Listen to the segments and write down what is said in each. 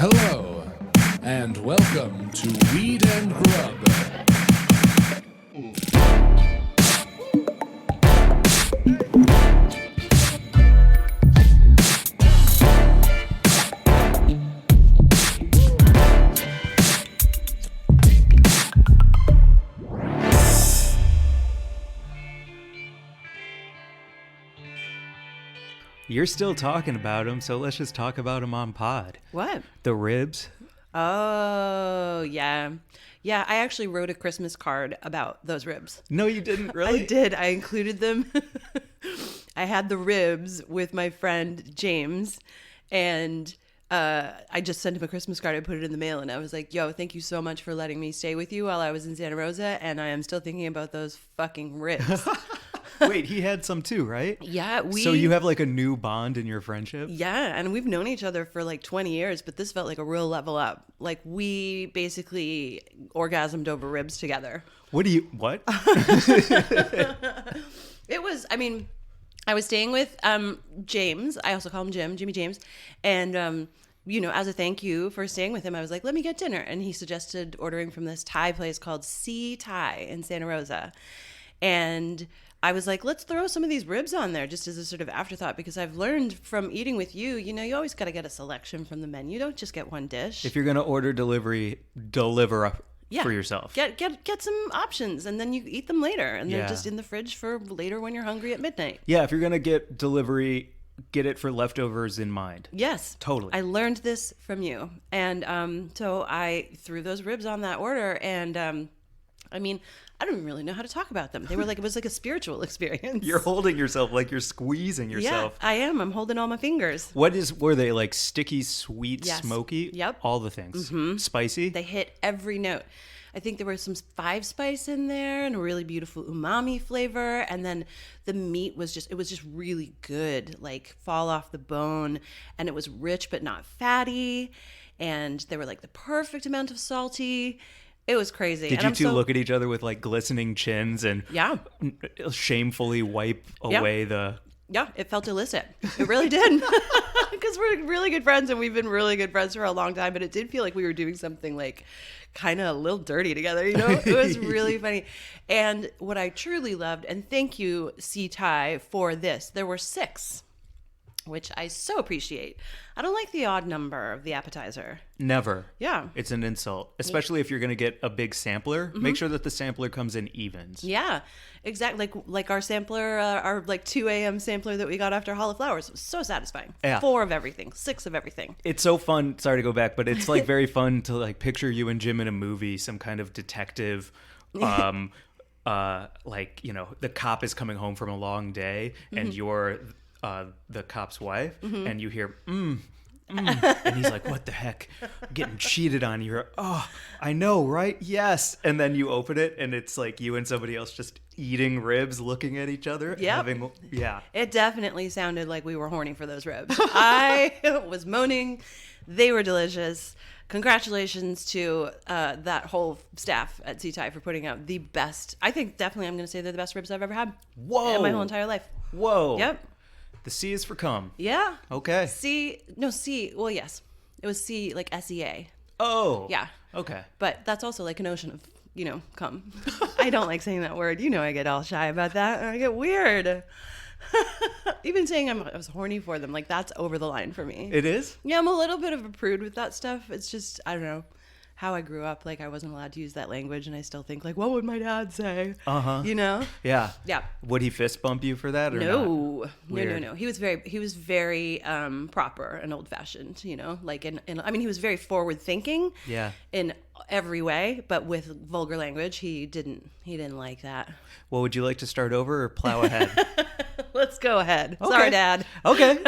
Hello, and welcome to Weed and Grub. You're still talking about them, so let's just talk about them on pod. What? The ribs. Oh, yeah. Yeah, I actually wrote a Christmas card about those ribs. No, you didn't, really? I did. I included them. I had the ribs with my friend James, and I just sent him a Christmas card. I put it in the mail, and I was like, yo, thank you so much for letting me stay with you while I was in Santa Rosa, and I am still thinking about those fucking ribs. Wait, he had some too, right? Yeah, So you have like a new bond in your friendship? Yeah, and we've known each other for like 20 years, but this felt like a real level up. Like we basically orgasmed over ribs together. What? It was, I was staying with James. I also call him Jimmy James. And, as a thank you for staying with him, I was like, let me get dinner. And he suggested ordering from this Thai place called C Thai in Santa Rosa. And I was like, let's throw some of these ribs on there just as a sort of afterthought, because I've learned from eating with you, you always got to get a selection from the menu. You don't just get one dish. If you're going to order delivery, deliver up for yourself. Get some options, and then you eat them later, and they're just in the fridge for later when you're hungry at midnight. Yeah, if you're going to get delivery, get it for leftovers in mind. Yes. Totally. I learned this from you. And so I threw those ribs on that order, and I don't even really know how to talk about them. They were like, it was like a spiritual experience. You're holding yourself like you're squeezing yourself. Yeah, I am. I'm holding all my fingers. Were they like sticky, sweet, smoky? Yep. All the things. Mm-hmm. Spicy? They hit every note. I think there was some 5 spice in there and a really beautiful umami flavor. And then the meat was just really good, like fall off the bone. And it was rich but not fatty. And they were like the perfect amount of salty. It was crazy. Did you two look at each other with like glistening chins and shamefully wipe away the... Yeah, it felt illicit. It really did. Because we're really good friends and we've been really good friends for a long time. But it did feel like we were doing something like kind of a little dirty together, It was really funny. And what I truly loved, and thank you, C Thai, for this. There were 6, which I so appreciate. I don't like the odd number of the appetizer. Never. Yeah. It's an insult, especially if you're going to get a big sampler. Mm-hmm. Make sure that the sampler comes in evens. Yeah, exactly. Like our sampler, our like 2 a.m. sampler that we got after Hall of Flowers. It was so satisfying. Yeah. 4 of everything, 6 of everything. It's so fun. Sorry to go back, but it's like very fun to like picture you and Jim in a movie, some kind of detective, the cop is coming home from a long day and you're the cop's wife, and you hear and he's like, what the heck, I'm getting cheated on. You're I know, right? Yes. And then you open it and it's like you and somebody else just eating ribs, looking at each other. Yeah, it definitely sounded like we were horny for those ribs. I was moaning. They were delicious. Congratulations to that whole staff at C Thai for putting out the best. I think definitely I'm going to say they're the best ribs I've ever had. Whoa. In my whole entire life. Whoa. Yep. The C is for cum. Yeah. Okay. C. Well, yes. It was C, like SEA. Oh. Yeah. Okay. But that's also like an ocean of, cum. I don't like saying that word. I get all shy about that. I get weird. Even saying I was horny for them, like that's over the line for me. It is? Yeah, I'm a little bit of a prude with that stuff. It's just, I don't know. How I grew up, like I wasn't allowed to use that language, and I still think like, what would my dad say? Yeah. Yeah. Would he fist bump you for that or no? Not? No. He was very proper and old fashioned. Like he was very forward thinking. Yeah. In every way, but with vulgar language, he didn't like that. Well, would you like to start over or plow ahead? Let's go ahead. Okay. Sorry, Dad. Okay.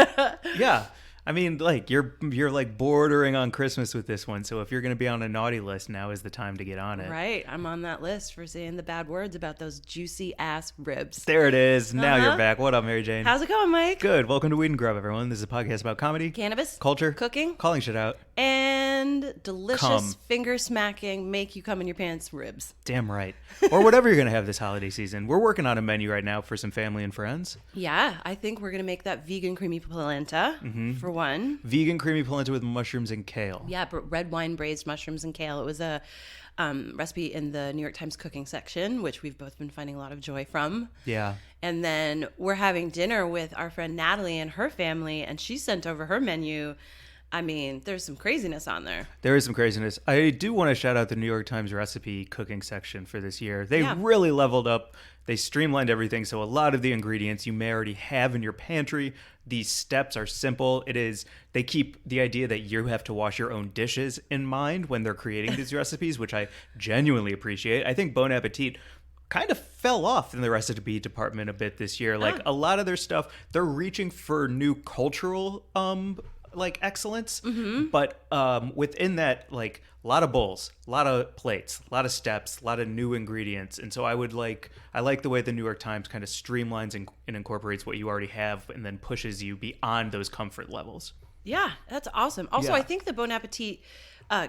Yeah. I mean, like you're like bordering on Christmas with this one, so if you're going to be on a naughty list, now is the time to get on it. Right, I'm on that list for saying the bad words about those juicy ass ribs. There it is. Now you're back. What up, Mary Jane? How's it going, Mike? Good. Welcome to Weed and Grub, everyone. This is a podcast about comedy, cannabis, culture, cooking, calling shit out, and blend, delicious, Come. finger smacking, make you come in your pants ribs. Damn right. Or whatever you're going to have this holiday season. We're working on a menu right now for some family and friends. Yeah, I think we're going to make that vegan creamy polenta for one. Vegan creamy polenta with mushrooms and kale. Yeah, but red wine braised mushrooms and kale. It was a recipe in the New York Times cooking section, which we've both been finding a lot of joy from. Yeah. And then we're having dinner with our friend Natalie and her family, and she sent over her menu. I mean, there's some craziness on there. There is some craziness. I do want to shout out the New York Times recipe cooking section for this year. They Yeah. really leveled up. They streamlined everything. So a lot of the ingredients you may already have in your pantry. These steps are simple. They keep the idea that you have to wash your own dishes in mind when they're creating these recipes, which I genuinely appreciate. I think Bon Appetit kind of fell off in the recipe department a bit this year. Like a lot of their stuff, they're reaching for new cultural like excellence, but within that, like a lot of bowls, a lot of plates, a lot of steps, a lot of new ingredients. And so I like the way the New York Times kind of streamlines and incorporates what you already have and then pushes you beyond those comfort levels. Yeah, that's awesome. Also, Yeah. I think the Bon Appetit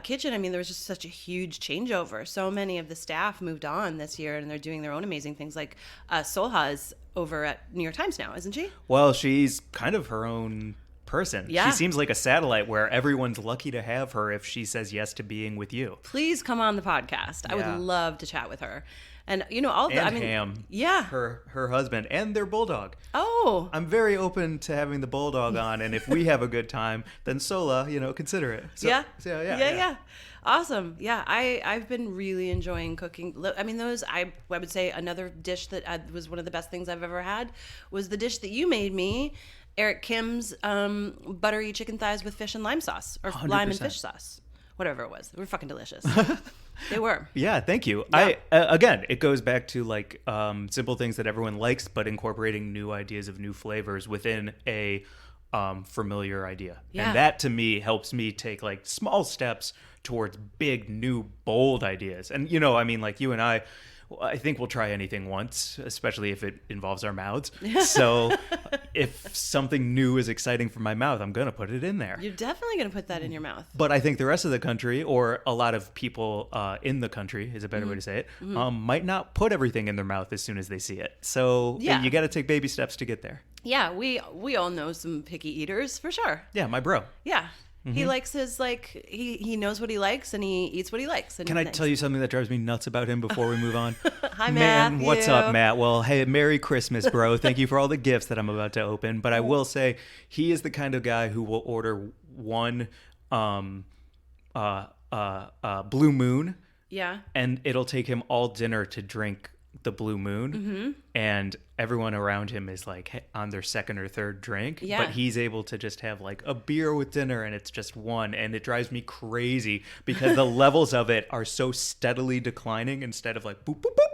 kitchen, I mean, there was just such a huge changeover. So many of the staff moved on this year, and they're doing their own amazing things. Like Solha is over at New York Times now, isn't she? Well, she's kind of her own person. Yeah. She seems like a satellite where everyone's lucky to have her if she says yes to being with you. Please come on the podcast. I Yeah. would love to chat with her. And all the, And I mean, Ham, yeah. her husband, and their bulldog. Oh, I'm very open to having the bulldog on, and if we have a good time, then Sola, consider it. So, yeah. So, yeah. Awesome. Yeah, I've been really enjoying cooking. I mean, I would say another dish that was one of the best things I've ever had was the dish that you made me, Eric Kim's buttery chicken thighs with fish and lime sauce, or lime and 100%. fish sauce, whatever it was. They were fucking delicious. They were. Yeah, thank you. Yeah. Again, it goes back to like simple things that everyone likes, but incorporating new ideas of new flavors within a familiar idea. Yeah. And that to me helps me take like small steps towards big, new, bold ideas. And I mean, like you and I think we'll try anything once, especially if it involves our mouths. So if something new is exciting for my mouth, I'm going to put it in there. You're definitely going to put that in your mouth. But I think the rest of the country, or a lot of people in the country is a better way to say it, might not put everything in their mouth as soon as they see it. So Yeah. you got to take baby steps to get there. Yeah, we all know some picky eaters for sure. Yeah, my bro. Yeah. He likes his, he knows what he likes and he eats what he likes. And Can I tell you something that drives me nuts about him before we move on? Hi, Man, what's Matthew. up, Matt? Well, hey, Merry Christmas, bro. Thank you for all the gifts that I'm about to open. But I will say, he is the kind of guy who will order one Blue Moon, Yeah. and it'll take him all dinner to drink the Blue Moon, and everyone around him is like on their second or third drink, Yeah. but he's able to just have like a beer with dinner, and it's just one, and it drives me crazy because the levels of it are so steadily declining instead of like boop boop boop.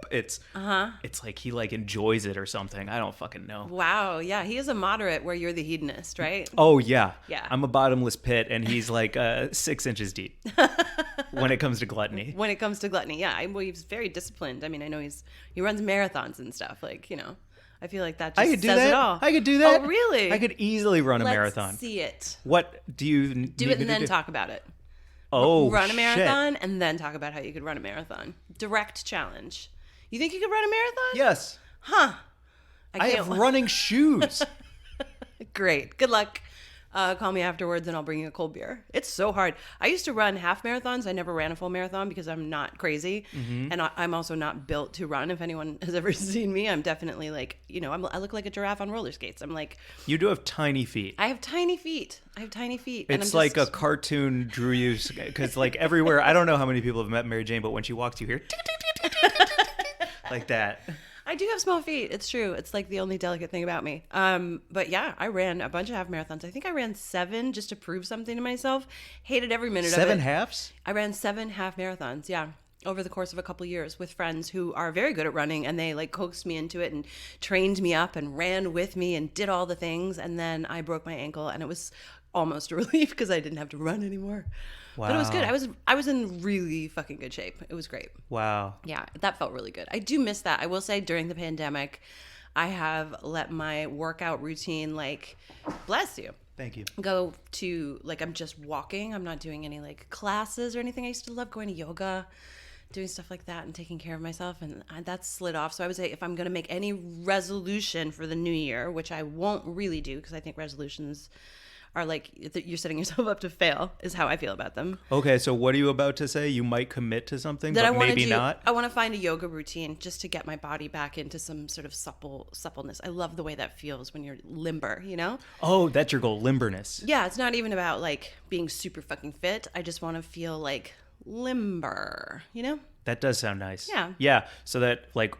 It's like he like enjoys it or something. I don't fucking know. Wow. Yeah. He is a moderate where you're the hedonist, right? Oh yeah, Yeah. I'm a bottomless pit, and he's like 6 inches deep when it comes to gluttony. When it comes to gluttony. Yeah. Well, he's very disciplined. I mean, I know he runs marathons and stuff. Like, I feel like that just I could do says that. it all. I could do that. Oh, really? I could easily run a Let's marathon. see it. What do you Do it and then talk about it. Oh, Run a shit. marathon and then talk about how you could run a marathon. Direct challenge. You think you could run a marathon? Yes, Huh. I have running shoes. Great. Good luck. Call me afterwards and I'll bring you a cold beer. It's so hard. I used to run half marathons. I never ran a full marathon because I'm not crazy. And I'm also not built to run. If anyone has ever seen me, I'm definitely like, I look like a giraffe on roller skates. I'm like, You do have tiny feet. I have tiny feet. And It's I'm like a just- cartoon drew you, because like everywhere, I don't know how many people have met Mary Jane, but when she walks, you hear like that. I do have small feet. It's true. It's like the only delicate thing about me. But yeah, I ran a bunch of half marathons. I think I ran 7 just to prove something to myself. Hated every minute of it. 7 halves? I ran 7 half marathons. Yeah. Over the course of a couple years with friends who are very good at running, and they like coaxed me into it and trained me up and ran with me and did all the things. And then I broke my ankle, and it was almost a relief because I didn't have to run anymore. Wow. But it was good. I was in really fucking good shape. It was great. Wow. Yeah, that felt really good. I do miss that. I will say during the pandemic, I have let my workout routine, bless you. Thank you. go to, like, I'm just walking. I'm not doing any, like, classes or anything. I used to love going to yoga, doing stuff like that and taking care of myself, and that's slid off. So I would say if I'm going to make any resolution for the new year, which I won't really do because I think resolutions are like you're setting yourself up to fail, is how I feel about them. Okay, so what are you about to say? You might commit to something, but maybe not? I want to find a yoga routine just to get my body back into some sort of suppleness. I love the way that feels when you're limber, you know? Oh, that's your goal, limberness. Yeah, it's not even about, like, being super fucking fit. I just want to feel, like, limber, you know? That does sound nice. Yeah. Yeah, so that, like,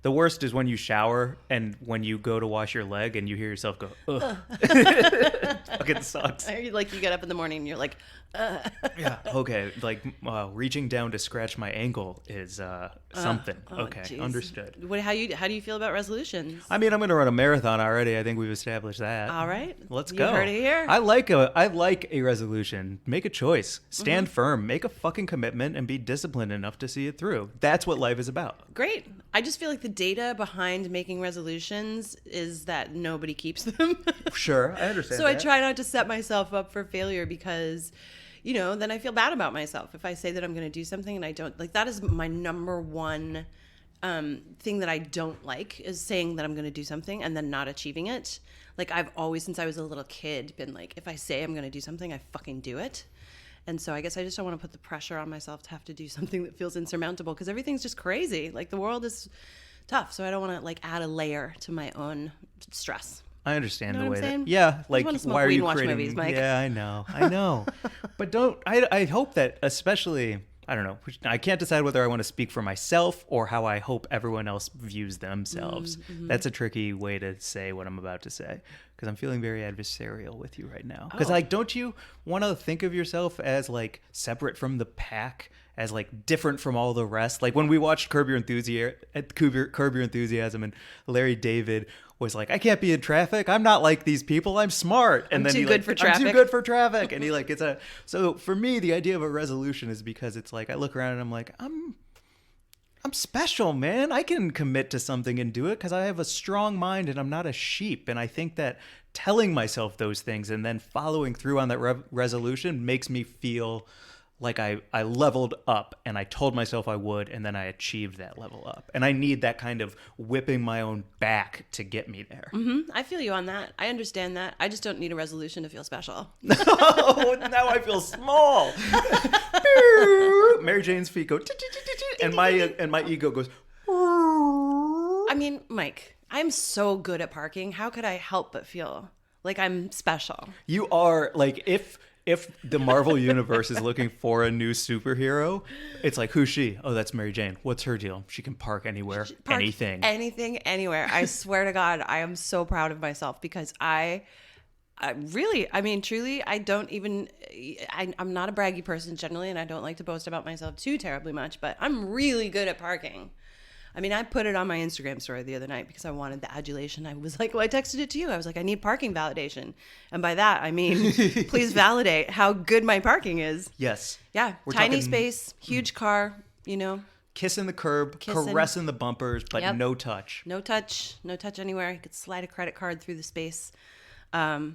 the worst is when you shower and when you go to wash your leg and you hear yourself go, ugh. Fucking sucks. Like, you get up in the morning and you're like, Yeah, okay. Like, reaching down to scratch my ankle is something. Okay, geez. understood. How do you feel about resolutions? I mean, I'm going to run a marathon already. I think we've established that. All right. Let's You go. heard it here. I like a resolution. Make a choice. Stand firm. Make a fucking commitment and be disciplined enough to see it through. That's what life is about. Great. I just feel like the data behind making resolutions is that nobody keeps them. Sure, I understand. So I try not to set myself up for failure because, you know, then I feel bad about myself. If I say that I'm going to do something and I don't, like, that is my number one thing that I don't like, is saying that I'm going to do something and then not achieving it. Like, I've always, since I was a little kid, been like, if I say I'm going to do something, I fucking do it. And so I guess I just don't want to put the pressure on myself to have to do something that feels insurmountable, because everything's just crazy. Like, the world is tough. So I don't want to, like, add a layer to my own stress. I understand You know the what way I'm saying? that, yeah, I just like, wanna smoke why are weed you and watch creating movies, Mike. Yeah, I know. But I hope that, especially, I don't know, I can't decide whether I want to speak for myself or how I hope everyone else views themselves. That's a tricky way to say what I'm about to say, because I'm feeling very adversarial with you right now. Because, like, don't you want to think of yourself as, like, separate from the pack, as, like, different from all the rest? Like, when we watched Curb Your Enthusiasm, and Larry David was like, I can't be in traffic. I'm not like these people. I'm smart. And I'm then too he, good like, for I'm traffic. too good for traffic. And he, like, gets a. So for me, the idea of a resolution is because it's like I look around and I'm like, I'm special, man. I can commit to something and do it because I have a strong mind and I'm not a sheep. And I think that telling myself those things and then following through on that resolution makes me feel like I leveled up, and I told myself I would, and then I achieved that level up. And I need that kind of whipping my own back to get me there. I feel you on that. I understand that. I just don't need a resolution to feel special. Oh, now I feel small. Mary Jane's feet go, and my ego goes. I mean, Mike, I'm so good at parking. How could I help but feel like I'm special? You are, like, if the Marvel universe is looking for a new superhero, it's like, who's she? Oh, that's Mary Jane. What's her deal? She can park anywhere, anything. Anything, anywhere. I swear to God, I am so proud of myself because I really, I mean, truly, I don't even, I'm not a braggy person generally, and I don't like to boast about myself too terribly much, but I'm really good at parking. I mean, I put it on my Instagram story the other night because I wanted the adulation. I was like, well, I texted it to you. I was like, I need parking validation. And by that, I mean, please validate how good my parking is. Yes. Yeah. We're Tiny talking space, huge car, you know. Kissing the curb, caressing the bumpers, but Yep. no touch. No touch anywhere. You could slide a credit card through the space.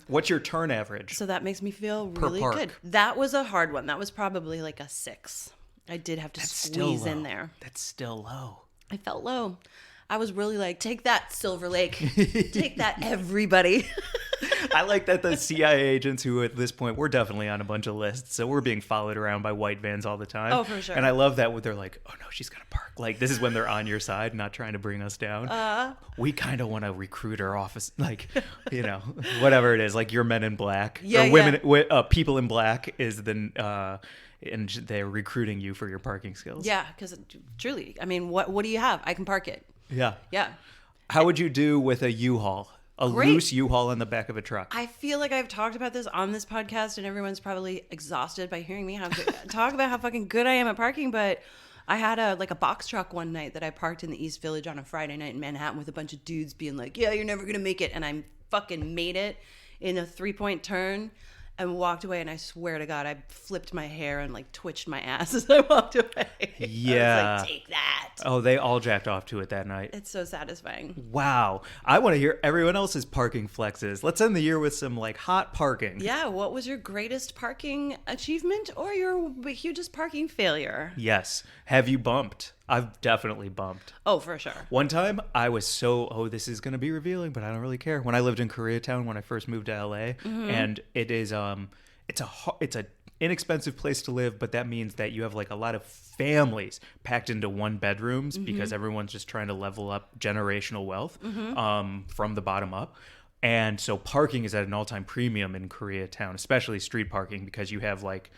What's your turn average? So that makes me feel really park. good. That was a hard one. That was probably like a 6. I did have to squeeze in there. That's still low. I felt low. I was really like, take that, Silver Lake. Take that, everybody. I like that the CIA agents who at this point, we're definitely on a bunch of lists, so we're being followed around by white vans all the time. Oh, for sure. And I love that when they're like, oh no, she's gonna park. Like, this is when they're on your side, not trying to bring us down. We kind of want to recruit our office, like, you know, whatever it is, like your Men in Black. Yeah, or women, People in Black is the... and they're recruiting you for your parking skills. Yeah, because truly, I mean, what do you have? I can park it. Yeah. Yeah. How would you do with a U-Haul? A Great. loose U-Haul in the back of a truck? I feel like I've talked about this on this podcast, and everyone's probably exhausted by hearing me talk about how fucking good I am at parking, but I had a box truck one night that I parked in the East Village on a Friday night in Manhattan with a bunch of dudes being like, yeah, you're never going to make it. And I fucking made it in a 3-point turn. and walked away. And I swear to God, I flipped my hair and like twitched my ass as I walked away. Yeah. I was like, take that. Oh, they all jacked off to it that night. It's so satisfying. Wow. I want to hear everyone else's parking flexes. Let's end the year with some like hot parking. Yeah. What was your greatest parking achievement or your hugest parking failure? Yes. Have you bumped? I've definitely bumped. Oh, for sure. One time I was this is going to be revealing, but I don't really care. When I lived in Koreatown when I first moved to LA, and it is it's a inexpensive place to live, but that means that you have like a lot of families packed into one bedrooms because everyone's just trying to level up generational wealth from the bottom up. And so parking is at an all-time premium in Koreatown, especially street parking, because you have like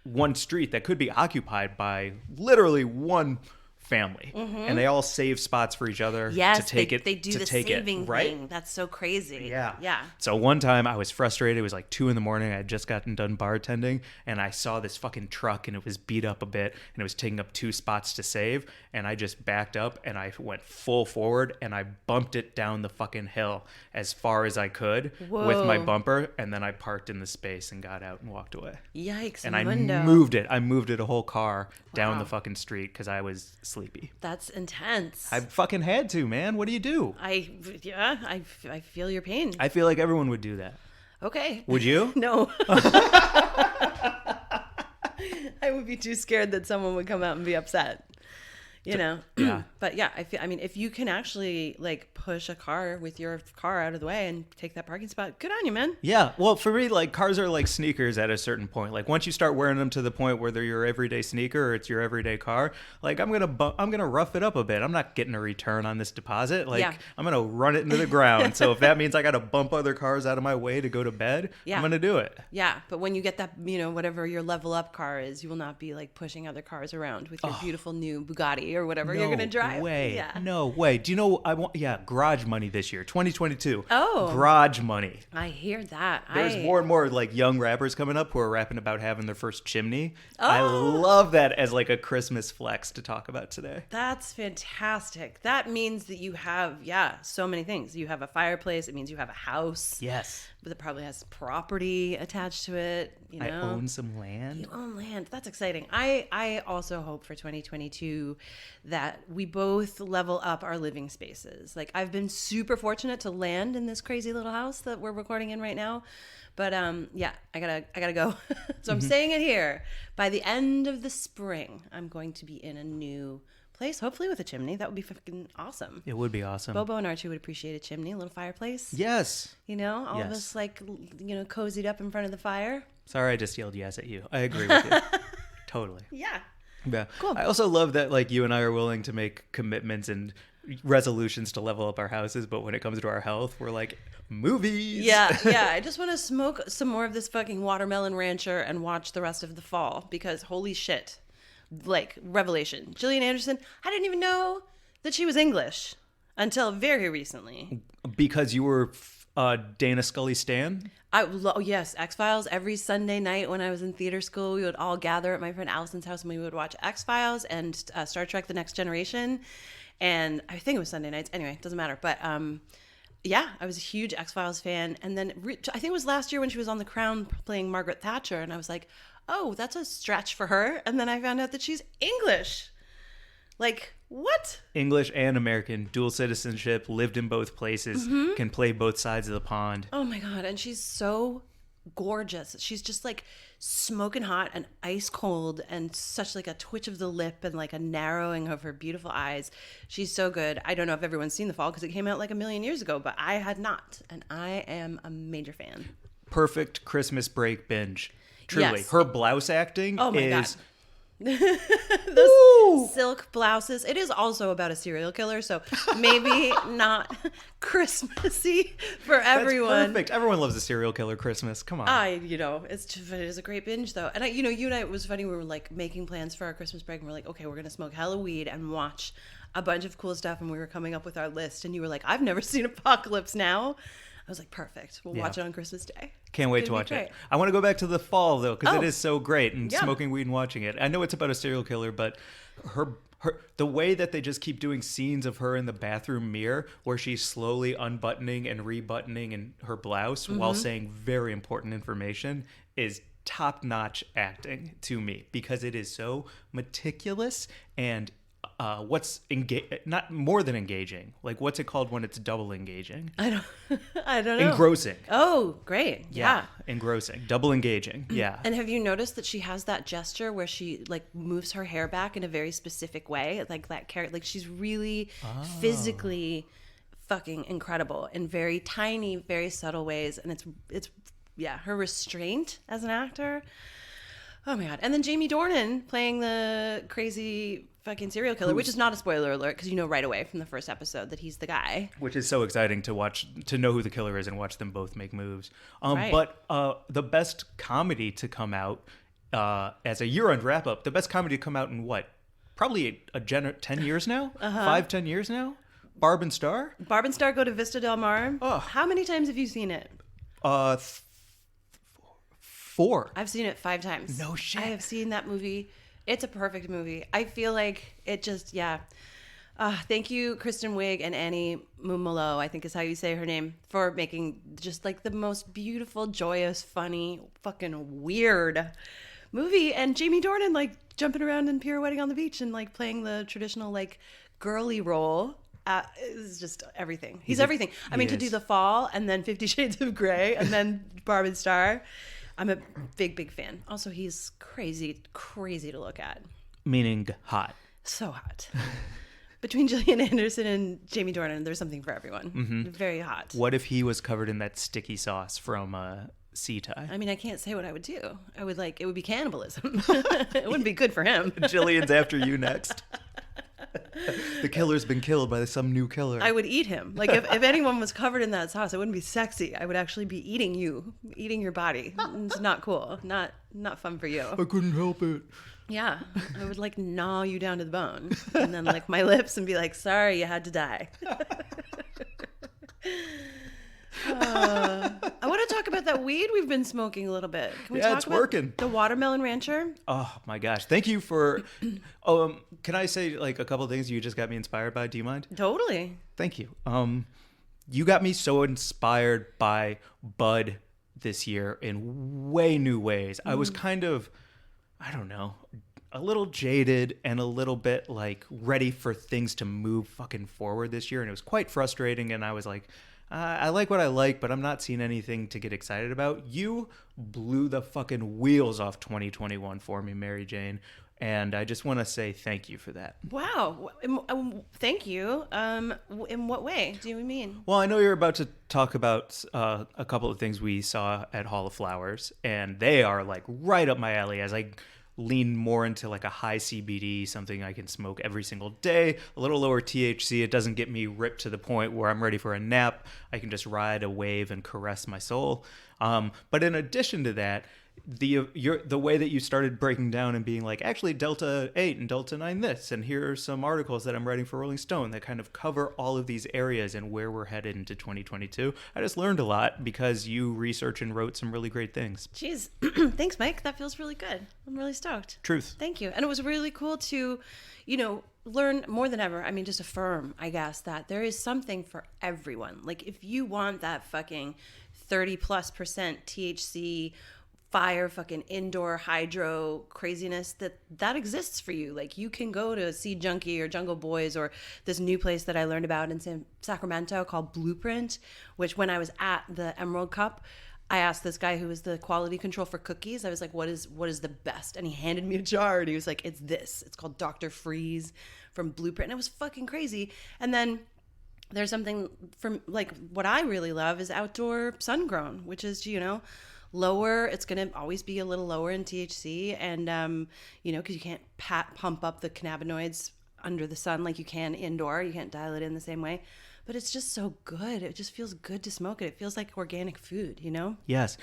one street that could be occupied by literally one family, and they all save spots for each other Yes, to take they do the saving right? thing. That's so crazy. Yeah. So one time I was frustrated. It was like 2 a.m. I had just gotten done bartending, and I saw this fucking truck, and it was beat up a bit, and it was taking up 2 spots to save, and I just backed up, and I went full forward, and I bumped it down the fucking hill as far as I could with my bumper, and then I parked in the space and got out and walked away. Yikes. And I Mundo. moved it. I moved it a whole car down the fucking street because I was sleepy. That's intense. I fucking had to, man. What do you do? I feel your pain. I feel like everyone would do that. Okay. Would you? No. I would be too scared that someone would come out and be upset. You know? Yeah. But yeah, I mean, if you can actually like push a car with your car out of the way and take that parking spot, good on you, man. Yeah. Well, for me, like cars are like sneakers at a certain point. Like once you start wearing them to the point where they're your everyday sneaker or it's your everyday car, like I'm gonna rough it up a bit. I'm not getting a return on this deposit. Like I'm gonna run it into the ground. So if that means I gotta bump other cars out of my way to go to bed, I'm gonna do it. Yeah. But when you get that, whatever your level up car is, you will not be like pushing other cars around with your beautiful new Bugatti or whatever you're gonna drive. No way. Yeah. No way. Do you know garage money this year, 2022. Oh. Garage money. I hear that. There's more and more like young rappers coming up who are rapping about having their first chimney. Oh. I love that as like a Christmas flex to talk about today. That's fantastic. That means that you have, so many things. You have a fireplace. It means you have a house. Yes. That probably has property attached to it. I own some land. You own land. That's exciting. I also hope for 2022 that we both level up our living spaces. Like I've been super fortunate to land in this crazy little house that we're recording in right now. But I gotta go. So I'm saying it here. By the end of the spring, I'm going to be in a new place, hopefully with a chimney. That would be fucking awesome. It would be awesome. Bobo and Archie would appreciate a chimney, a little fireplace. Yes. All of us like, cozied up in front of the fire. Sorry, I just yelled yes at you. I agree with you. Totally. Yeah. Yeah. Cool. I also love that like you and I are willing to make commitments and resolutions to level up our houses, but when it comes to our health, we're like movies. Yeah. I just want to smoke some more of this fucking watermelon rancher and watch the rest of The Fall because holy shit. Like revelation. Gillian Anderson, I didn't even know that she was English until very recently. Because you were Dana Scully stan? Yes, X-Files. Every Sunday night when I was in theater school, we would all gather at my friend Allison's house and we would watch X-Files and Star Trek The Next Generation. And I think it was Sunday nights. Anyway, it doesn't matter. But I was a huge X-Files fan. And then I think it was last year when she was on The Crown playing Margaret Thatcher. And I was like, oh, that's a stretch for her. And then I found out that she's English. Like, what? English and American, dual citizenship, lived in both places, can play both sides of the pond. Oh my God. And she's so gorgeous. She's just like smoking hot and ice cold and such like a twitch of the lip and like a narrowing of her beautiful eyes. She's so good. I don't know if everyone's seen The Fall because it came out like a million years ago, but I had not. And I am a major fan. Perfect Christmas break binge. Truly. Yes. Her blouse acting is... Those silk blouses. It is also about a serial killer, so maybe not Christmassy for everyone. That's perfect. Everyone loves a serial killer Christmas. Come on. It is a great binge though. And you and I, it was funny. We were like making plans for our Christmas break, and we're like, okay, we're gonna smoke hella weed and watch a bunch of cool stuff. And we were coming up with our list, and you were like, I've never seen Apocalypse Now. I was like, perfect. We'll watch it on Christmas Day. Can't wait to watch it. I want to go back to The Fall, though, because it is so great, and smoking weed and watching it. I know it's about a serial killer, but the way that they just keep doing scenes of her in the bathroom mirror where she's slowly unbuttoning and rebuttoning in her blouse while saying very important information is top-notch acting to me because it is so meticulous and not more than engaging. Like, what's it called when it's double engaging? I don't know. Engrossing. Oh, great. Yeah. Engrossing. Double engaging. Yeah. And have you noticed that she has that gesture where she like moves her hair back in a very specific way? Like that character, like she's really physically fucking incredible in very tiny, very subtle ways. And it's her restraint as an actor. Oh my God. And then Jamie Dornan playing the crazy fucking serial killer, which is not a spoiler alert because you know right away from the first episode that he's the guy. Which is so exciting to watch, to know who the killer is and watch them both make moves. Right. But the best comedy to come out as a year-end wrap-up, the best comedy to come out in what? Probably 10 years now? 5-10 years now? Barb and Star? Barb and Star go to Vista Del Mar. Oh. How many times have you seen it? 4. I've seen it 5 times. No shit. I have seen that movie. It's a perfect movie. I feel like it just, thank you, Kristen Wiig and Annie Mumolo, I think is how you say her name, for making just like the most beautiful, joyous, funny, fucking weird movie. And Jamie Dornan like jumping around and pirouetting on the beach and like playing the traditional like girly role. It's just everything. He's everything. I mean, to do The Fall and then 50 Shades of Grey and then Barb and Star. I'm a big fan. Also, he's crazy to look at. Meaning hot. So hot. Between Gillian Anderson and Jamie Dornan, there's something for everyone. Mm-hmm. Very hot. What if he was covered in that sticky sauce from Sea Tie? I mean, I can't say what I would do. I would it would be cannibalism. It wouldn't be good for him. Gillian's after you next. The killer's been killed by some new killer. I would eat him. Like if anyone was covered in that sauce, it wouldn't be sexy. I would actually be eating your body. It's not cool. Not fun for you. I couldn't help it. Yeah. I would like gnaw you down to the bone and then lick my lips and be like, sorry, you had to die. I want to talk about that weed we've been smoking a little bit. Can we talk it's about working. The Watermelon Rancher? Oh my gosh. Thank you for can I say like a couple of things you just got me inspired by? Do you mind? Totally. Thank you. You got me so inspired by bud this year in way new ways. I was kind of, I don't know, a little jaded and a little bit like ready for things to move fucking forward this year. And it was quite frustrating. And I was like, I like what I like, but I'm not seeing anything to get excited about. You blew the fucking wheels off 2021 for me, Mary Jane. And I just want to say thank you for that. Wow. Thank you. In what way do you mean? Well, I know you're about to talk about a couple of things we saw at Hall of Flowers, and they are like right up my alley as I lean more into like a high CBD, something I can smoke every single day, a little lower THC. It doesn't get me ripped to the point where I'm ready for a nap. I can just ride a wave and caress my soul. But in addition to that, the way that you started breaking down and being like, actually Delta 8 and Delta 9 this, and here are some articles that I'm writing for Rolling Stone that kind of cover all of these areas and where we're headed into 2022. I just learned a lot because you researched and wrote some really great things. Jeez. Thanks, Mike. That feels really good. I'm really stoked. Truth. Thank you. And it was really cool to, learn more than ever. I mean, just affirm, I guess, that there is something for everyone. Like if you want that fucking 30+% THC fire fucking indoor hydro craziness, that exists for you. Like you can go to Seed Junkie or Jungle Boys or this new place that I learned about in Sacramento called Blueprint, which when I was at the Emerald Cup, I asked this guy who was the quality control for cookies, I was like, what is the best? And he handed me a jar and he was like, it's this. It's called Dr. Freeze from Blueprint. And it was fucking crazy. And then there's something from like what I really love is outdoor sun grown, which is, lower. It's going to always be a little lower in THC. And, because you can't pump up the cannabinoids under the sun like you can indoor. You can't dial it in the same way. But it's just so good. It just feels good to smoke it. It feels like organic food, Yes.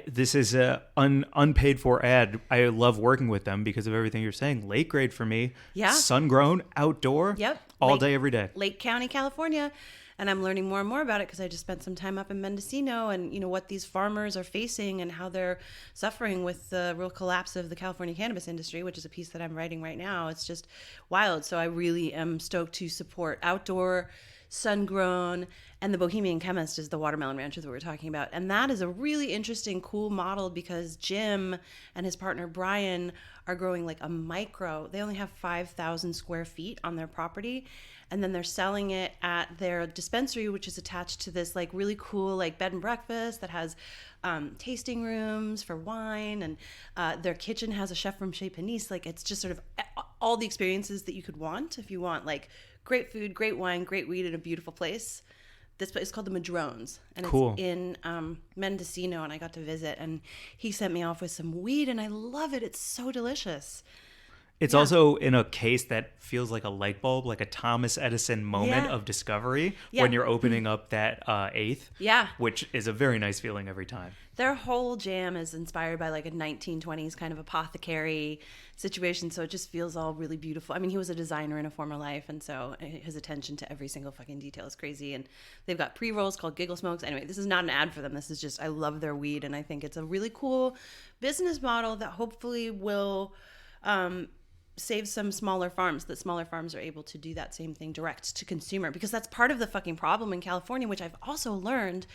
This is a unpaid for ad. I love working with them because of everything you're saying. Late grade for me. Yeah. Sun grown, outdoor. Yep. All day, every day. Lake County, California. And I'm learning more and more about it because I just spent some time up in Mendocino and, what these farmers are facing and how they're suffering with the real collapse of the California cannabis industry, which is a piece that I'm writing right now. It's just wild. So I really am stoked to support outdoor sun-grown, and the Bohemian Chemist is the watermelon rancher that we were talking about. And that is a really interesting, cool model because Jim and his partner Brian are growing like a micro. They only have 5,000 square feet on their property. And then they're selling it at their dispensary, which is attached to this like really cool like bed and breakfast that has tasting rooms for wine. And their kitchen has a chef from Chez Panisse. Like it's just sort of all the experiences that you could want if you want like great food, great wine, great weed in a beautiful place. This place is called the Madrones, and cool. It's in Mendocino, and I got to visit, and he sent me off with some weed, and I love it. It's so delicious. It's also in a case that feels like a light bulb, like a Thomas Edison moment of discovery when you're opening up that eighth, which is a very nice feeling every time. Their whole jam is inspired by like a 1920s kind of apothecary situation, so it just feels all really beautiful. I mean, he was a designer in a former life, and so his attention to every single fucking detail is crazy. And they've got pre-rolls called Giggle Smokes. Anyway, this is not an ad for them. This is just, I love their weed, and I think it's a really cool business model that hopefully will save some smaller farms, that smaller farms are able to do that same thing direct to consumer, because that's part of the fucking problem in California, which I've also learned.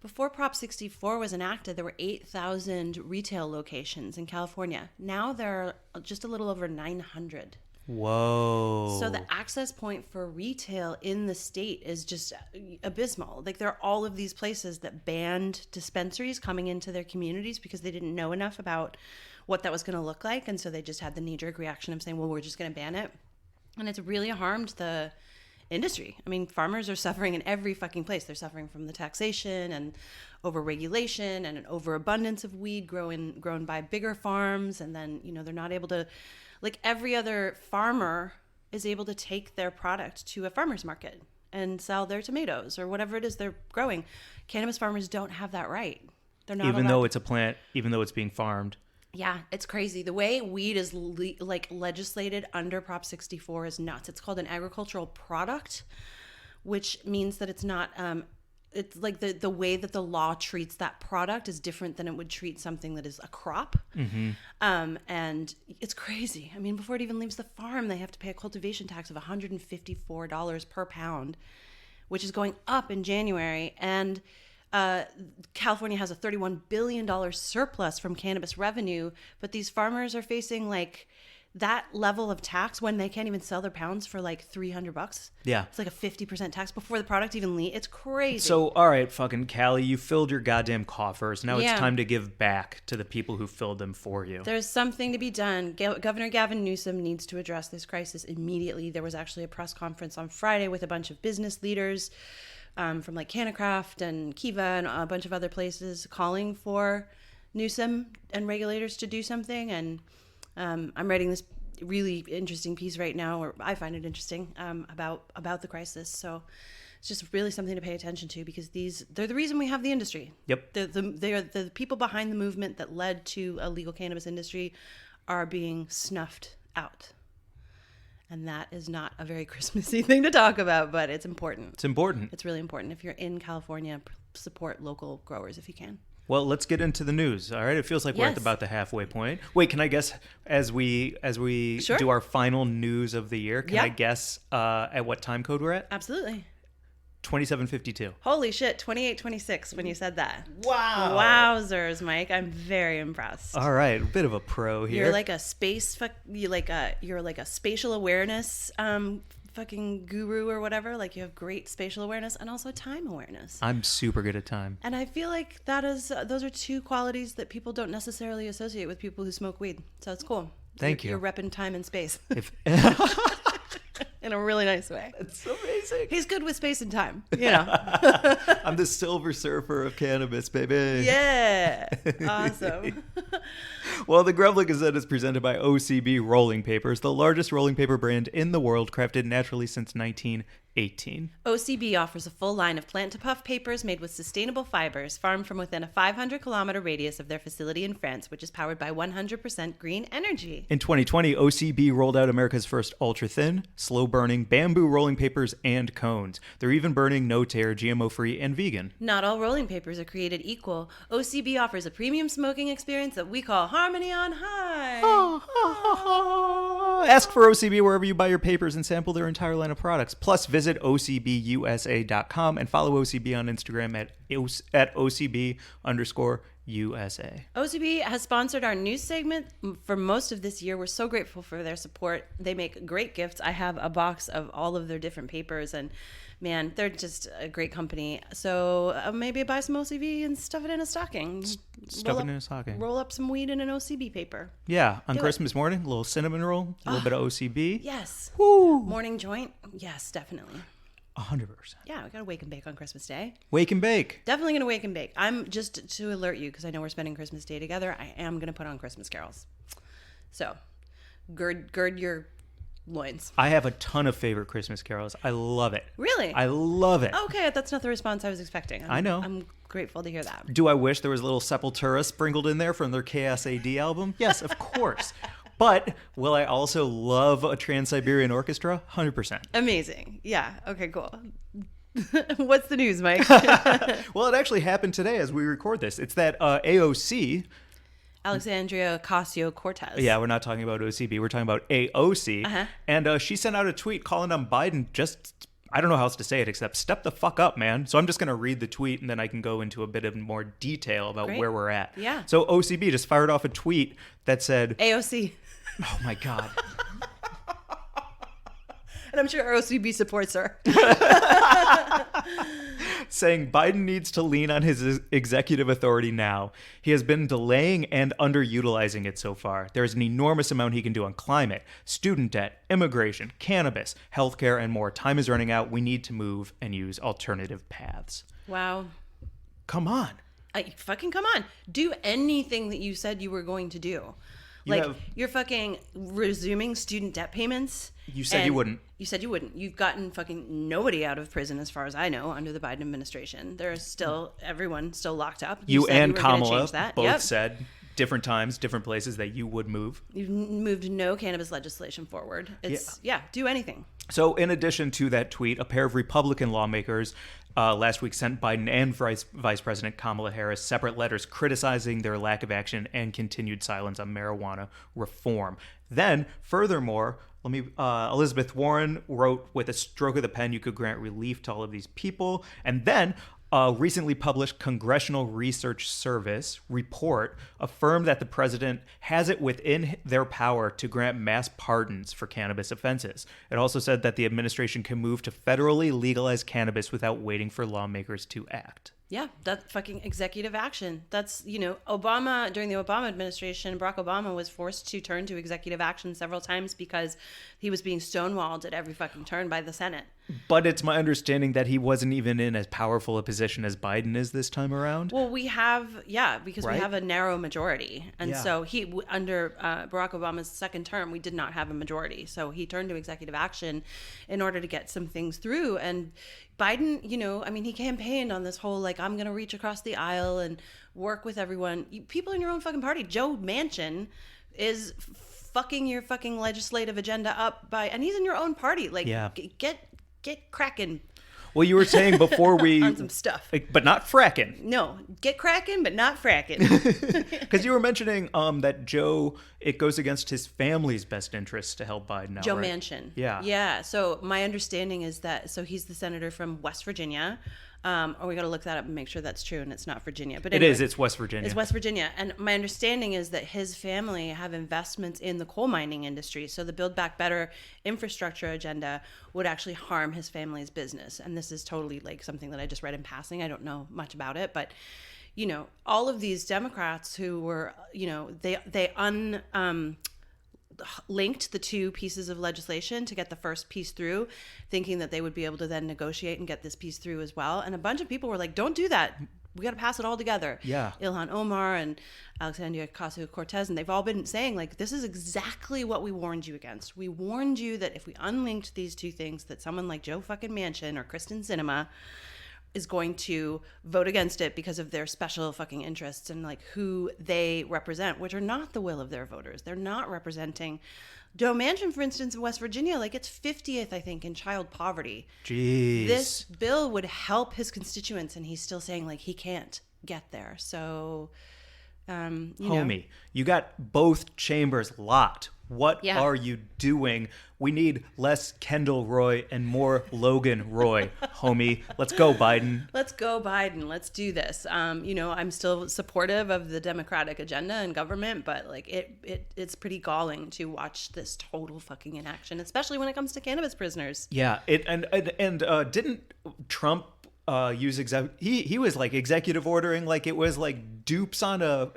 Before Prop 64 was enacted, there were 8,000 retail locations in California. Now there are just a little over 900. Whoa. So the access point for retail in the state is just abysmal. Like there are all of these places that banned dispensaries coming into their communities because they didn't know enough about what that was going to look like. And so they just had the knee-jerk reaction of saying, well, we're just going to ban it. And it's really harmed the industry. I mean, farmers are suffering in every fucking place. They're suffering from the taxation and over-regulation and an overabundance of weed grown by bigger farms. And then, you know, they're not able to, like every other farmer is able to take their product to a farmer's market and sell their tomatoes or whatever it is they're growing. Cannabis farmers don't have that right. They're not even allowed. though it's a plant, even though it's being farmed. Yeah, it's crazy. The way weed is legislated under Prop 64 is nuts. It's called an agricultural product, which means that it's not, it's like the way that the law treats that product is different than it would treat something that is a crop. Mm-hmm. And it's crazy. I mean, before it even leaves the farm, they have to pay a cultivation tax of $154 per pound, which is going up in January. And California has a $31 billion surplus from cannabis revenue, but these farmers are facing like that level of tax when they can't even sell their pounds for like $300. Yeah. It's like a 50% tax before the product even leaves. It's crazy. So, all right, fucking Callie, you filled your goddamn coffers. Now it's time to give back to the people who filled them for you. There's something to be done. Governor Gavin Newsom needs to address this crisis immediately. There was actually a press conference on Friday with a bunch of business leaders from like Canacraft and Kiva and a bunch of other places calling for Newsom and regulators to do something. And I'm writing this really interesting piece right now, or I find it interesting, about the crisis. So it's just really something to pay attention to, because they're the reason we have the industry. Yep. They are the people behind the movement that led to a legal cannabis industry are being snuffed out. And that is not a very Christmassy thing to talk about, but it's important. It's important. It's really important. If you're in California, support local growers if you can. Well, let's get into the news. All right. It feels like we're at about the halfway point. Wait, can I guess as we do our final news of the year? Can I guess at what time code we're at? Absolutely. 27:52. Holy shit, 28:26 when you said that. Wow. Wowzers, Mike. I'm very impressed. All right, a bit of a pro here. You're like a you're like a spatial awareness fucking guru or whatever. Like you have great spatial awareness and also time awareness. I'm super good at time. And I feel like those are two qualities that people don't necessarily associate with people who smoke weed. So it's cool. Thank you. You're repping time and space. In a really nice way. It's amazing. He's good with space and time, you know. I'm the Silver Surfer of cannabis, baby. Yeah. Awesome. Well, the Grub Gazette is presented by OCB Rolling Papers, the largest rolling paper brand in the world, crafted naturally since 1918. OCB offers a full line of plant-to-puff papers made with sustainable fibers, farmed from within a 500-kilometer radius of their facility in France, which is powered by 100% green energy. In 2020, OCB rolled out America's first ultra-thin, slow-burning bamboo rolling papers and cones. They're even burning, no-tear, GMO-free, and vegan. Not all rolling papers are created equal. OCB offers a premium smoking experience that we call Harmony on High. Ask for OCB wherever you buy your papers and sample their entire line of products. Plus, visit OCBUSA.com and follow OCB on Instagram at OCB_USA. OCB has sponsored our news segment for most of this year. We're so grateful for their support. They make great gifts. I have a box of all of their different papers, and man, they're just a great company. So maybe buy some OCB and stuff it in a stocking. Stuff it in a stocking. Roll up some weed in an OCB paper. Yeah, on Christmas morning, a little cinnamon roll, a little bit of OCB. Yes. Woo. Morning joint. Yes, definitely. 100%. Yeah, we got to wake and bake on Christmas Day. Wake and bake. Definitely going to wake and bake. I'm just to alert you, because I know we're spending Christmas Day together, I am going to put on Christmas carols. So gird your loins. I have a ton of favorite Christmas carols. I love it. Really? I love it. Okay, that's not the response I was expecting. I know. I'm grateful to hear that. Do I wish there was a little Sepultura sprinkled in there from their KSAD album? Yes, of course. But will I also love a Trans-Siberian Orchestra? 100%. Amazing. Yeah. Okay, cool. What's the news, Mike? Well, it actually happened today as we record this. It's that AOC... Alexandria Ocasio-Cortez. Yeah, we're not talking about OCB. We're talking about AOC. Uh-huh. And she sent out a tweet calling on Biden I don't know how else to say it except step the fuck up, man. So I'm just going to read the tweet and then I can go into a bit of more detail about where we're at. Yeah. So OCB just fired off a tweet that said... AOC. Oh, my God. And I'm sure OCB supports her. Saying Biden needs to lean on his executive authority now. He has been delaying and underutilizing it so far. There is an enormous amount he can do on climate, student debt, immigration, cannabis, healthcare, and more. Time is running out. We need to move and use alternative paths. Wow. Come on. Fucking come on. Do anything that you said you were going to do. You're fucking resuming student debt payments. You said you wouldn't. You said you wouldn't. You've gotten fucking nobody out of prison, as far as I know, under the Biden administration. There's still everyone still locked up. You said and you were gonna Kamala change that. both said different times, different places that you would move. You've moved no cannabis legislation forward. Do anything. So in addition to that tweet, a pair of Republican lawmakers last week sent Biden and Vice President Kamala Harris separate letters criticizing their lack of action and continued silence on marijuana reform. Then, furthermore, Elizabeth Warren wrote, with a stroke of the pen, you could grant relief to all of these people. And then a recently published Congressional Research Service report affirmed that the president has it within their power to grant mass pardons for cannabis offenses. It also said that the administration can move to federally legalize cannabis without waiting for lawmakers to act. Yeah, that's fucking executive action. That's, Obama, during the Obama administration, Barack Obama was forced to turn to executive action several times because he was being stonewalled at every fucking turn by the Senate. But it's my understanding that he wasn't even in as powerful a position as Biden is this time around. Well, we have, because we have a narrow majority. And so under Barack Obama's second term, we did not have a majority. So he turned to executive action in order to get some things through. And Biden, he campaigned on this whole, I'm going to reach across the aisle and work with everyone. People in your own fucking party. Joe Manchin is fucking your fucking legislative agenda up and he's in your own party. Get cracking. Well, you were saying before we... on some stuff. But not fracking. No, get cracking, but not fracking. Because you were mentioning that Joe, it goes against his family's best interests to help Biden out, Joe right? Manchin. Yeah. Yeah, so my understanding is that, he's the senator from West Virginia. We got to look that up and make sure that's true and it's not Virginia. But anyway, it's West Virginia. It's West Virginia. And my understanding is that his family have investments in the coal mining industry. So the Build Back Better infrastructure agenda would actually harm his family's business. And this is totally something that I just read in passing. I don't know much about it, but all of these Democrats who were, they linked the two pieces of legislation to get the first piece through, thinking that they would be able to then negotiate and get this piece through as well. And a bunch of people were like, don't do that. We got to pass it all together. Yeah. Ilhan Omar and Alexandria Ocasio-Cortez, and they've all been saying, this is exactly what we warned you against. We warned you that if we unlinked these two things, that someone like Joe fucking Manchin or Kristen Sinema is going to vote against it because of their special fucking interests and who they represent, which are not the will of their voters. They're not representing Joe Manchin, for instance, in West Virginia. It's 50th, I think, in child poverty. Jeez. This bill would help his constituents, and he's still saying he can't get there. So, Homie, you got both chambers locked. What Yeah. are you doing? We need less Kendall Roy and more Logan Roy, homie. Let's go, Biden. Let's go, Biden. Let's do this. I'm still supportive of the Democratic agenda and government, but like it's pretty galling to watch this total fucking inaction, especially when it comes to cannabis prisoners. Yeah, didn't Trump use he was like executive ordering like it was like dupes on a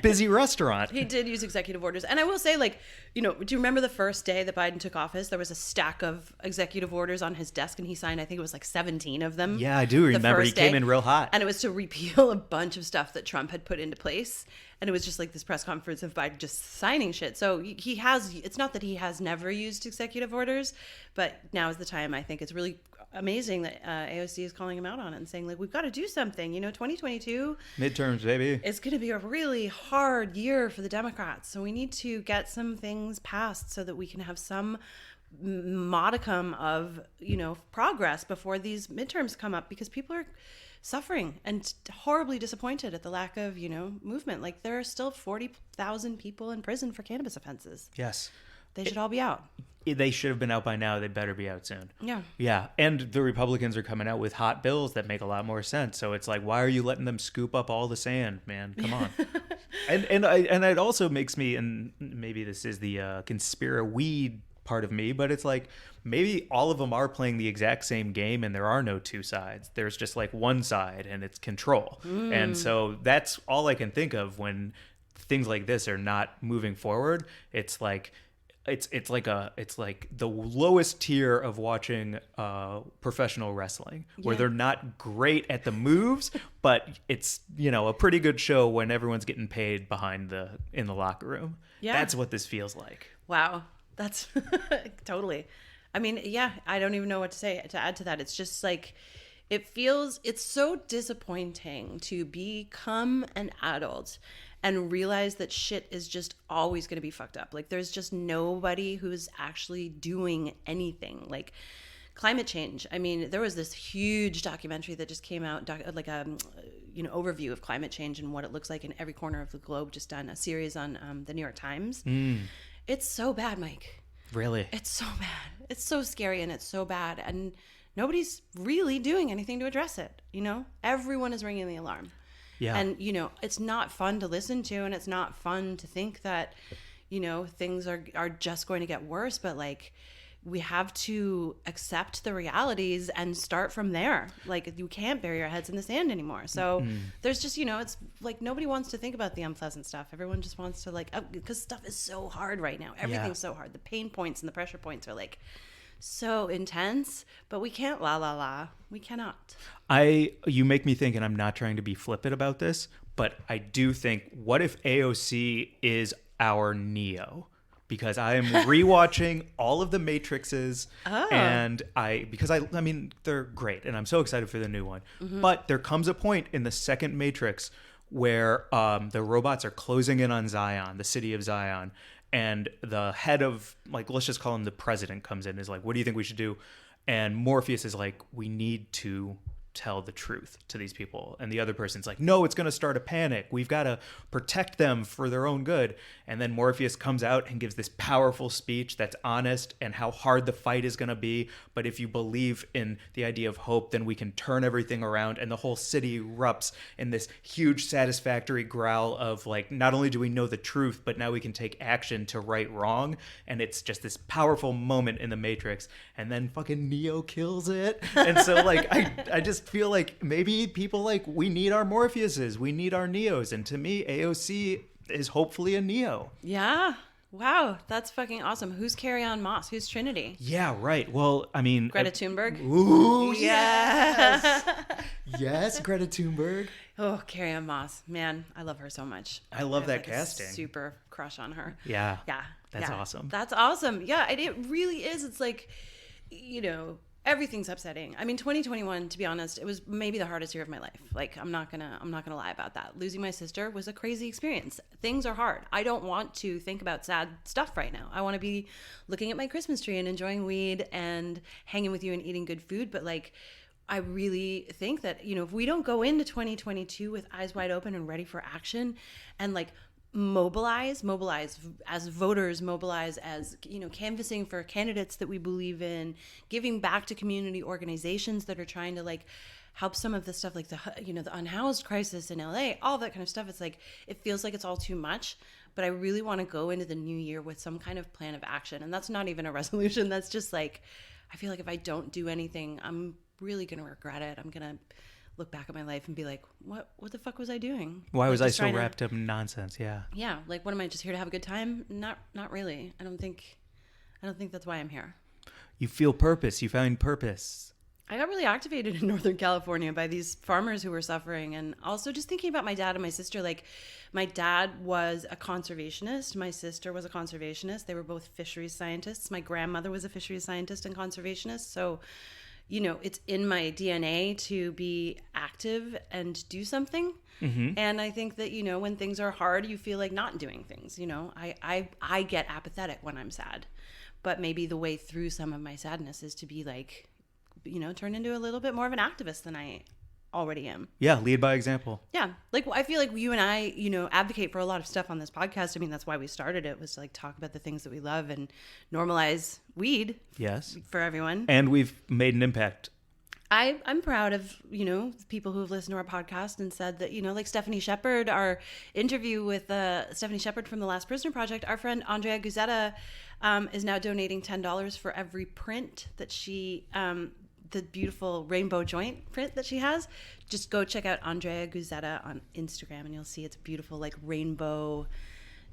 busy restaurant. He did use executive orders. And I will say, like, do you remember the first day that Biden took office? There was a stack of executive orders on his desk and he signed, I think it was like 17 of them. Yeah, I do remember. He came in real hot. And it was to repeal a bunch of stuff that Trump had put into place. And it was just like this press conference of Biden just signing shit. So it's not that he has never used executive orders, but now is the time. I think it's really amazing that AOC is calling him out on it and saying, like, we've got to do something. 2022 midterms, baby. It's going to be a really hard year for the Democrats. So we need to get some things passed so that we can have some modicum of, progress before these midterms come up, because people are suffering and horribly disappointed at the lack of, movement. Like, there are still 40,000 people in prison for cannabis offenses. Yes. They should all be out. They should have been out by now. They better be out soon. Yeah. Yeah. And the Republicans are coming out with hot bills that make a lot more sense. So it's like, why are you letting them scoop up all the sand, man? Come on. and it also makes me, and maybe this is the conspiraweed part of me, but it's like, maybe all of them are playing the exact same game and there are no two sides. There's just like one side and it's control. And so that's all I can think of when things like this are not moving forward. It's like, it's like the lowest tier of watching professional wrestling, where they're not great at the moves, but it's a pretty good show when everyone's getting paid in the locker room. Yeah, that's what this feels like. Wow, that's totally. I mean, yeah, I don't even know what to say to add to that. It's just like it's so disappointing to become an adult and realize that shit is just always going to be fucked up. Like, there's just nobody who's actually doing anything. Like, climate change. I mean, there was this huge documentary that just came out, overview of climate change and what it looks like in every corner of the globe, just done a series on the New York Times. It's so bad, Mike. Really? It's so bad. It's so scary and it's so bad. And nobody's really doing anything to address it. Everyone is ringing the alarm. Yeah. And, it's not fun to listen to, and it's not fun to think that, things are just going to get worse. But, like, we have to accept the realities and start from there. Like, you can't bury your heads in the sand anymore. So there's just, it's like nobody wants to think about the unpleasant stuff. Everyone just wants to, like, because stuff is so hard right now. Everything's so hard. The pain points and the pressure points are, like, so intense, but we can't we cannot. You make me think, and I'm not trying to be flippant about this, but I do think, what if AOC is our Neo? Because I am rewatching all of the Matrixes, and I mean, they're great, and I'm so excited for the new one. But there comes a point in the second Matrix where the robots are closing in on Zion, the city of Zion, and the head of, like, let's just call him the president, comes in and is like, what do you think we should do? And Morpheus is like, we need to tell the truth to these people. And the other person's like, no, it's going to start a panic. We've got to protect them for their own good. And then Morpheus comes out and gives this powerful speech that's honest and how hard the fight is going to be. But if you believe in the idea of hope, then we can turn everything around. And the whole city erupts in this huge satisfactory growl of, like, not only do we know the truth, but now we can take action to right wrong. And it's just this powerful moment in the Matrix. And then fucking Neo kills it. And so, like, I just feel like maybe people, like, we need our Morpheuses, we need our Neos, and to me AOC is hopefully a Neo. Yeah. Wow, that's fucking awesome. Who's Carrie Ann Moss? Who's Trinity? Yeah, right. Well, I mean, Greta Thunberg. Ooh, yes. Yes, Greta Thunberg. Oh, Carrie Ann Moss. Man, I love her so much. I love that like casting. Super crush on her. Yeah. Yeah. That's awesome. That's awesome. Yeah, and it really is. It's like, everything's upsetting. I mean, 2021, to be honest, it was maybe the hardest year of my life. Like, I'm not gonna lie about that. Losing my sister was a crazy experience. Things are hard. I don't want to think about sad stuff right now. I want to be looking at my Christmas tree and enjoying weed and hanging with you and eating good food. But, like, I really think that, if we don't go into 2022 with eyes wide open and ready for action and, like, mobilize as voters, mobilize as, canvassing for candidates that we believe in, giving back to community organizations that are trying to like help some of the stuff like the unhoused crisis in LA, all that kind of stuff. It's like, it feels like it's all too much, but I really want to go into the new year with some kind of plan of action. And that's not even a resolution. That's just like, I feel like if I don't do anything, I'm really going to regret it. I'm going to look back at my life and be like, what the fuck was I doing? Why was I just so trying to- wrapped up in nonsense? Yeah. Yeah. Like, what am I, just here to have a good time? Not really. I don't think that's why I'm here. You feel purpose. You find purpose. I got really activated in Northern California by these farmers who were suffering. And also just thinking about my dad and my sister. Like, my dad was a conservationist. My sister was a conservationist. They were both fisheries scientists. My grandmother was a fisheries scientist and conservationist. So, it's in my DNA to be active and do something. Mm-hmm. And I think that, when things are hard, you feel like not doing things. I get apathetic when I'm sad. But maybe the way through some of my sadness is to be like, turn into a little bit more of an activist than I already am. Yeah, lead by example. Yeah. Like, I feel like you and I, advocate for a lot of stuff on this podcast. I mean, that's why we started it, was to like talk about the things that we love and normalize weed. Yes. For everyone. And we've made an impact. I'm proud of, people who have listened to our podcast and said that, like Stephanie Shepard, our interview with Stephanie Shepard from the Last Prisoner Project, our friend Andrea Guzetta is now donating $10 for every print that she, the beautiful rainbow joint print that she has. Just go check out Andrea Guzetta on Instagram and you'll see it's a beautiful like rainbow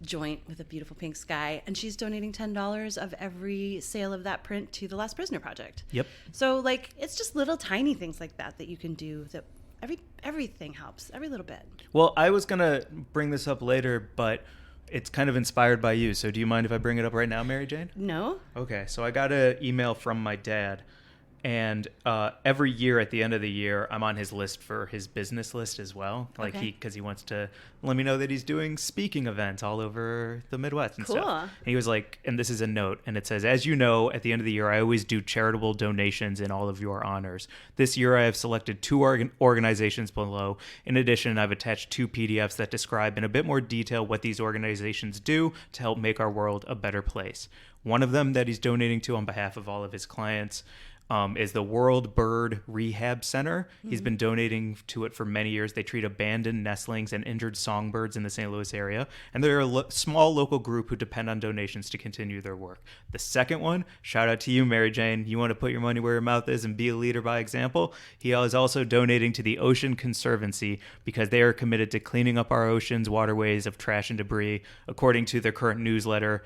joint with a beautiful pink sky. And she's donating $10 of every sale of that print to the Last Prisoner Project. Yep. So like, it's just little tiny things like that you can do that everything helps, every little bit. Well, I was going to bring this up later, but it's kind of inspired by you. So do you mind if I bring it up right now, Mary Jane? No. Okay. So I got an email from my dad. And every year at the end of the year, I'm on his list for his business list as well. Like because he wants to let me know that he's doing speaking events all over the Midwest and stuff. And he was like, and this is a note, and it says, as you know, at the end of the year, I always do charitable donations in all of your honors. This year, I have selected 2 organizations below. In addition, I've attached 2 PDFs that describe in a bit more detail what these organizations do to help make our world a better place. One of them that he's donating to on behalf of all of his clients is the World Bird Rehab Center. Mm-hmm. He's been donating to it for many years. They treat abandoned nestlings and injured songbirds in the St. Louis area. And they're a small local group who depend on donations to continue their work. The second one, shout out to you, Mary Jane. You want to put your money where your mouth is and be a leader by example. He is also donating to the Ocean Conservancy because they are committed to cleaning up our oceans, waterways of trash and debris. According to their current newsletter,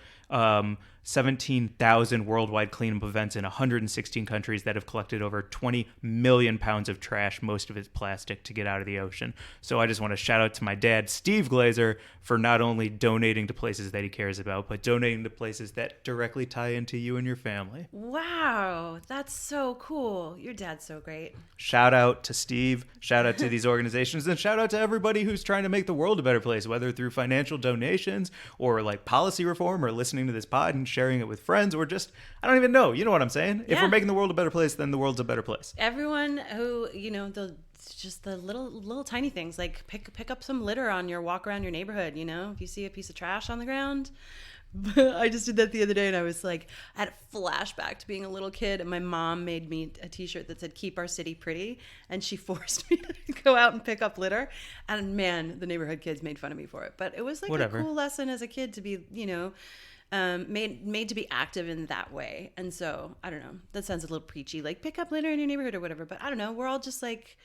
17,000 worldwide cleanup events in 116 countries that have collected over 20 million pounds of trash, most of it's plastic, to get out of the ocean. So I just want to shout out to my dad, Steve Glazer, for not only donating to places that he cares about, but donating to places that directly tie into you and your family. Wow, that's so cool. Your dad's so great. Shout out to Steve, shout out to these organizations, and shout out to everybody who's trying to make the world a better place, whether through financial donations or like policy reform or listening to this pod and sharing it with friends, or just, I don't even know. You know what I'm saying? Yeah. If we're making the world a better place, then the world's a better place. Everyone who, just the little tiny things, like pick up some litter on your walk around your neighborhood. If you see a piece of trash on the ground. I just did that the other day and I was like, I had a flashback to being a little kid, and my mom made me a t-shirt that said "Keep Our City Pretty," and she forced me to go out and pick up litter, and man, the neighborhood kids made fun of me for it, but it was like a cool lesson as a kid to be, made to be active in that way. And so I don't know, that sounds a little preachy, like pick up litter in your neighborhood or whatever, but I don't know, we're all just like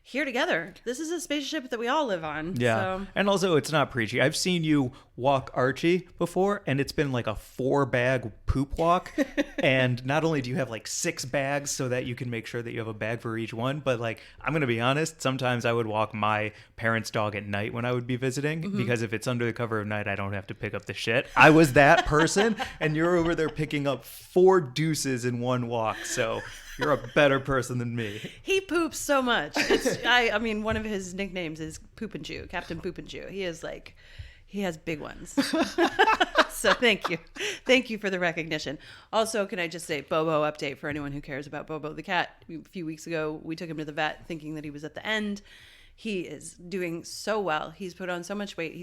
here together. This is a spaceship that we all live on. Yeah. So. And also, it's not preachy. I've seen you walk Archie before, and it's been like a 4-bag poop walk. And not only do you have like 6 bags so that you can make sure that you have a bag for each one, but like, I'm going to be honest, sometimes I would walk my parents' dog at night when I would be visiting, because if it's under the cover of night, I don't have to pick up the shit. I was that person, and you're over there picking up 4 deuces in one walk. So you're a better person than me. He poops so much. I mean, one of his nicknames is Poop and Chew, Captain Poop and Chew. He has big ones. So thank you for the recognition. Also, can I just say, Bobo update for anyone who cares about Bobo the cat. A few weeks ago, we took him to the vet thinking that he was at the end. He is doing so well. He's put on so much weight.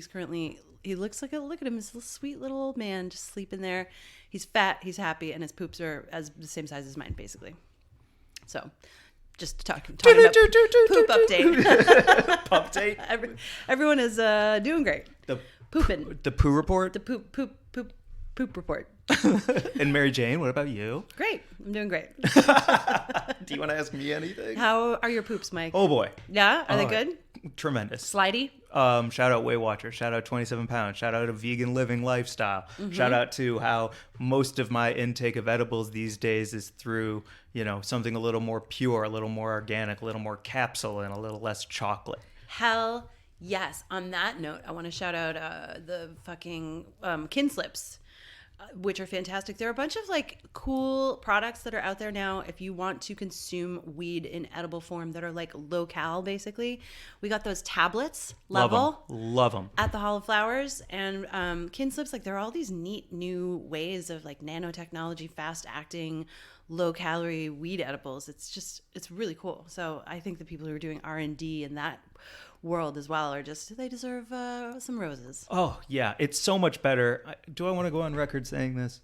He looks like look at him, this little sweet little old man just sleeping there. He's fat, he's happy, and his poops are as the same size as mine, basically. So, just talking about poop update. Pump date. Everyone is doing great. Pooping. The poo report. The poop report. And Mary Jane, what about you? Great. I'm doing great. Do you want to ask me anything? How are your poops, Mike? Oh boy. Yeah? Are they good? Tremendous. Slidey? Shout out Weight Watchers. Shout out 27 pounds. Shout out a vegan living lifestyle. Shout out to how most of my intake of edibles these days is through, something a little more pure, a little more organic, a little more capsule, and a little less chocolate. Hell yes. On that note, I want to shout out the fucking Kin Slips, which are fantastic. There are a bunch of like cool products that are out there now if you want to consume weed in edible form that are like low cal, basically. We got those tablets, Level. Love them. At the Hall of Flowers. And Kin Slips, like there are all these neat new ways of like nanotechnology, fast acting, low calorie weed edibles. It's really cool. So I think the people who are doing R&D in that world as well they deserve some roses. Oh yeah, it's so much better. Do I want to go on record saying this?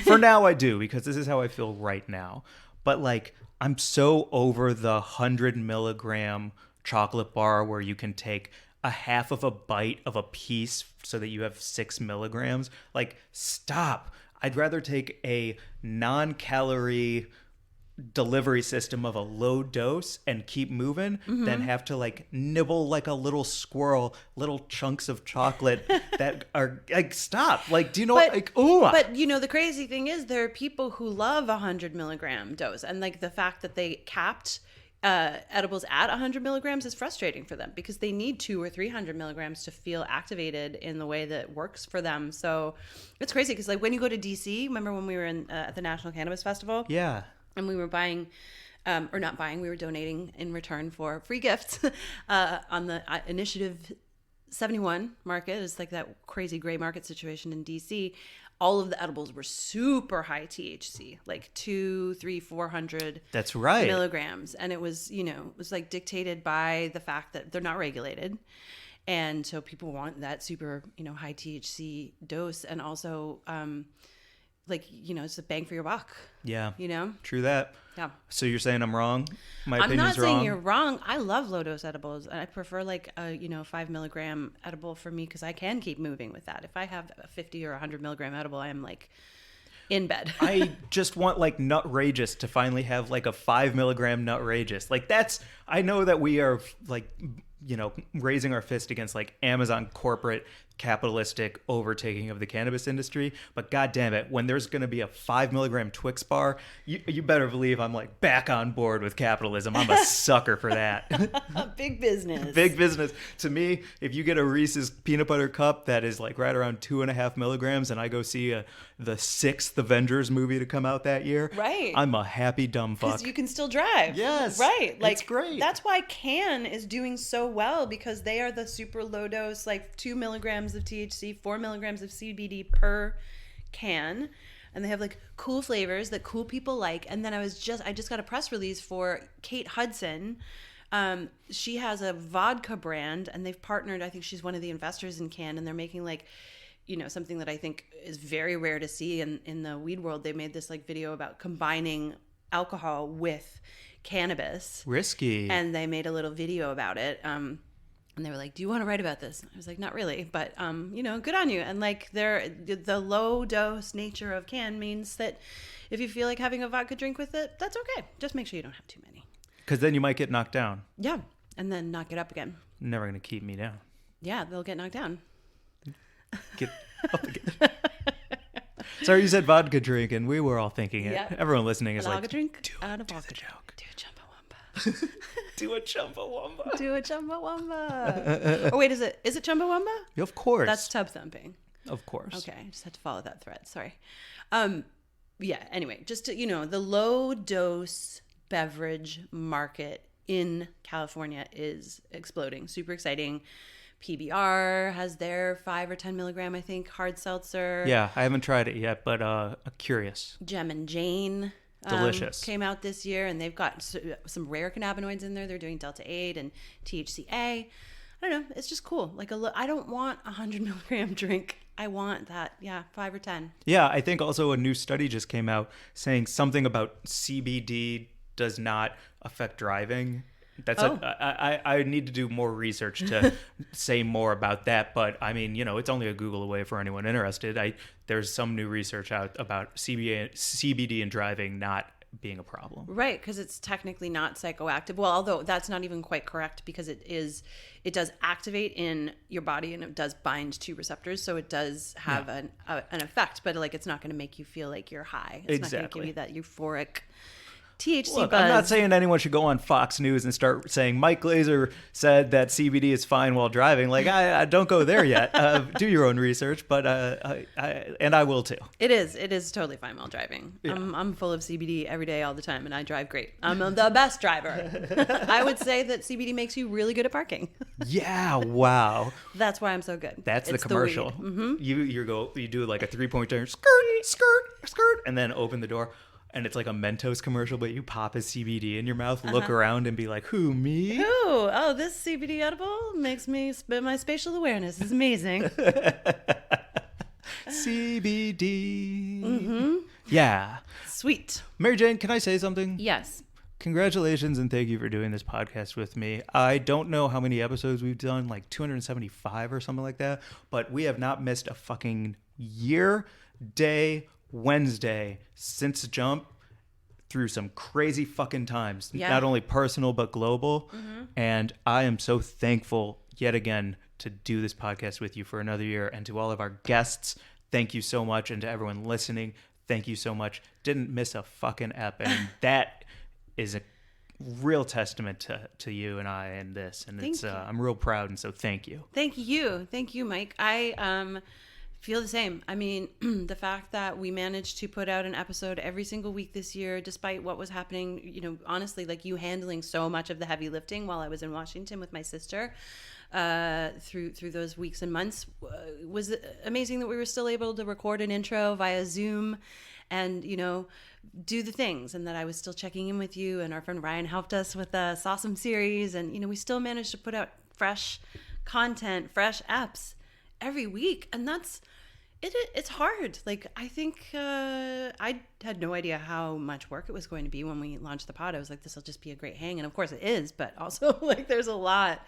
For now I do, because this is how I feel right now. But like, I'm so over the 100 milligram chocolate bar where you can take a half of a bite of a piece so that you have 6 milligrams. Like, stop. I'd rather take a non-calorie delivery system of a low dose and keep moving than have to like nibble like a little squirrel little chunks of chocolate that are like, stop. Like, do you know, but the crazy thing is there are people who love 100 milligram dose, and like the fact that they capped edibles at 100 milligrams is frustrating for them because they need 200 or 300 milligrams to feel activated in the way that works for them. So it's crazy because like when you go to DC, remember when we were at the National Cannabis Festival? Yeah. And we were buying, or not buying, we were donating in return for free gifts on the Initiative 71 market. It's like that crazy gray market situation in DC. All of the edibles were super high THC, like 200, 300, 400 That's right. milligrams. And it was, it was like dictated by the fact that they're not regulated. And so people want that super, high THC dose. And also, it's a bang for your buck. Yeah. True that. Yeah. So you're saying I'm wrong? My I'm opinion's not saying wrong? you're wrong. I love low dose edibles, and I prefer like a 5 milligram edible for me because I can keep moving with that. If I have a 50 or 100 milligram edible, I am like in bed. I just want like Nutrageous to finally have like a 5 milligram Nutrageous. Like I know that we are like, raising our fist against like Amazon corporate capitalistic overtaking of the cannabis industry, but god damn it, when there's going to be a 5 milligram Twix bar, you better believe I'm like back on board with capitalism. I'm a sucker for that. Big business. Big business. To me, if you get a Reese's peanut butter cup that is like right around 2.5 milligrams and I go see the 6th Avengers movie to come out that year, right, I'm a happy dumb fuck. Because you can still drive. Yes. Right. Like, it's great. That's why Can is doing so well, because they are the super low dose, like 2 milligrams of THC, 4 milligrams of CBD per can. And they have like cool flavors that cool people like. And then I just got a press release for Kate Hudson. She has a vodka brand and they've partnered. I think she's one of the investors in Can, and they're making like, something that I think is very rare to see in the weed world. They made this like video about combining alcohol with cannabis. Risky. And they made a little video about it. And they were like, do you want to write about this? I was like, not really, but, good on you. And like the low dose nature of Can means that if you feel like having a vodka drink with it, that's okay. Just make sure you don't have too many. Because then you might get knocked down. Yeah. And then not get up again. Never going to keep me down. Yeah, they'll get knocked down. Get up again. Sorry, you said vodka drink, and we were all thinking it. Yep. Everyone listening is Vodka like, drink do out of the vodka joke. Do a Chumbawamba. Do a Chumbawamba. Do a Chumbawamba. Or wait, is it Chumbawamba? Of course. That's tub thumping. Of course. Okay, I just had to follow that thread. Sorry. Yeah, anyway, just to, the low dose beverage market in California is exploding. Super exciting. PBR has their 5 or 10 milligram, I think, hard seltzer. Yeah, I haven't tried it yet, but curious. Gem and Jane Delicious. Came out this year, and they've got some rare cannabinoids in there. They're doing Delta 8 and THCA. I don't know. It's just cool. Like I don't want a 100 milligram drink. I want that. Yeah, 5 or 10. Yeah, I think also a new study just came out saying something about CBD does not affect driving. That's I need to do more research to say more about that. But I mean, it's only a Google away for anyone interested. There's some new research out about CBD and driving not being a problem. Right, because it's technically not psychoactive. Well, although that's not even quite correct, because it does activate in your body, and it does bind to receptors, so it does have an effect. But like, it's not going to make you feel like you're high. It's not going to give you that euphoric THC Look, buzz. I'm not saying anyone should go on Fox News and start saying Mike Glazer said that CBD is fine while driving. Like, I don't go there yet. Do your own research, but I will too. It is totally fine while driving. Yeah. I'm full of CBD every day, all the time, and I drive great. I'm the best driver. I would say that CBD makes you really good at parking. Yeah, wow. That's why I'm so good. That's It's the commercial. weed. You do like a 3-point turn, skirt, and then open the door. And it's like a Mentos commercial, but you pop a CBD in your mouth, look around, and be like, "Who, me?" Oh, this CBD edible makes me my spatial awareness is amazing. CBD. Mm-hmm. Yeah. Sweet. Mary Jane, can I say something? Yes. Congratulations and thank you for doing this podcast with me. I don't know how many episodes we've done, like 275 or something like that, but we have not missed a fucking year, day, Wednesday since Jump through some crazy fucking times, not only personal but global. Mm-hmm. And I am so thankful yet again to do this podcast with you for another year. And to all of our guests, thank you so much. And to everyone listening, thank you so much. Didn't miss a fucking ep. And that is a real testament to you and I and this. And Thank you. I'm real proud. And so thank you. Thank you, Mike. I feel the same. I mean, the fact that we managed to put out an episode every single week this year, despite what was happening, honestly, like you handling so much of the heavy lifting while I was in Washington with my sister, through those weeks and months, was amazing that we were still able to record an intro via Zoom and, do the things, and that I was still checking in with you, and our friend Ryan helped us with the Sawsome series, and, we still managed to put out fresh content, fresh apps every week. And that's it's hard. Like, I think I had no idea how much work it was going to be when we launched the pod. I was like, this will just be a great hang. And of course it is, but also like there's a lot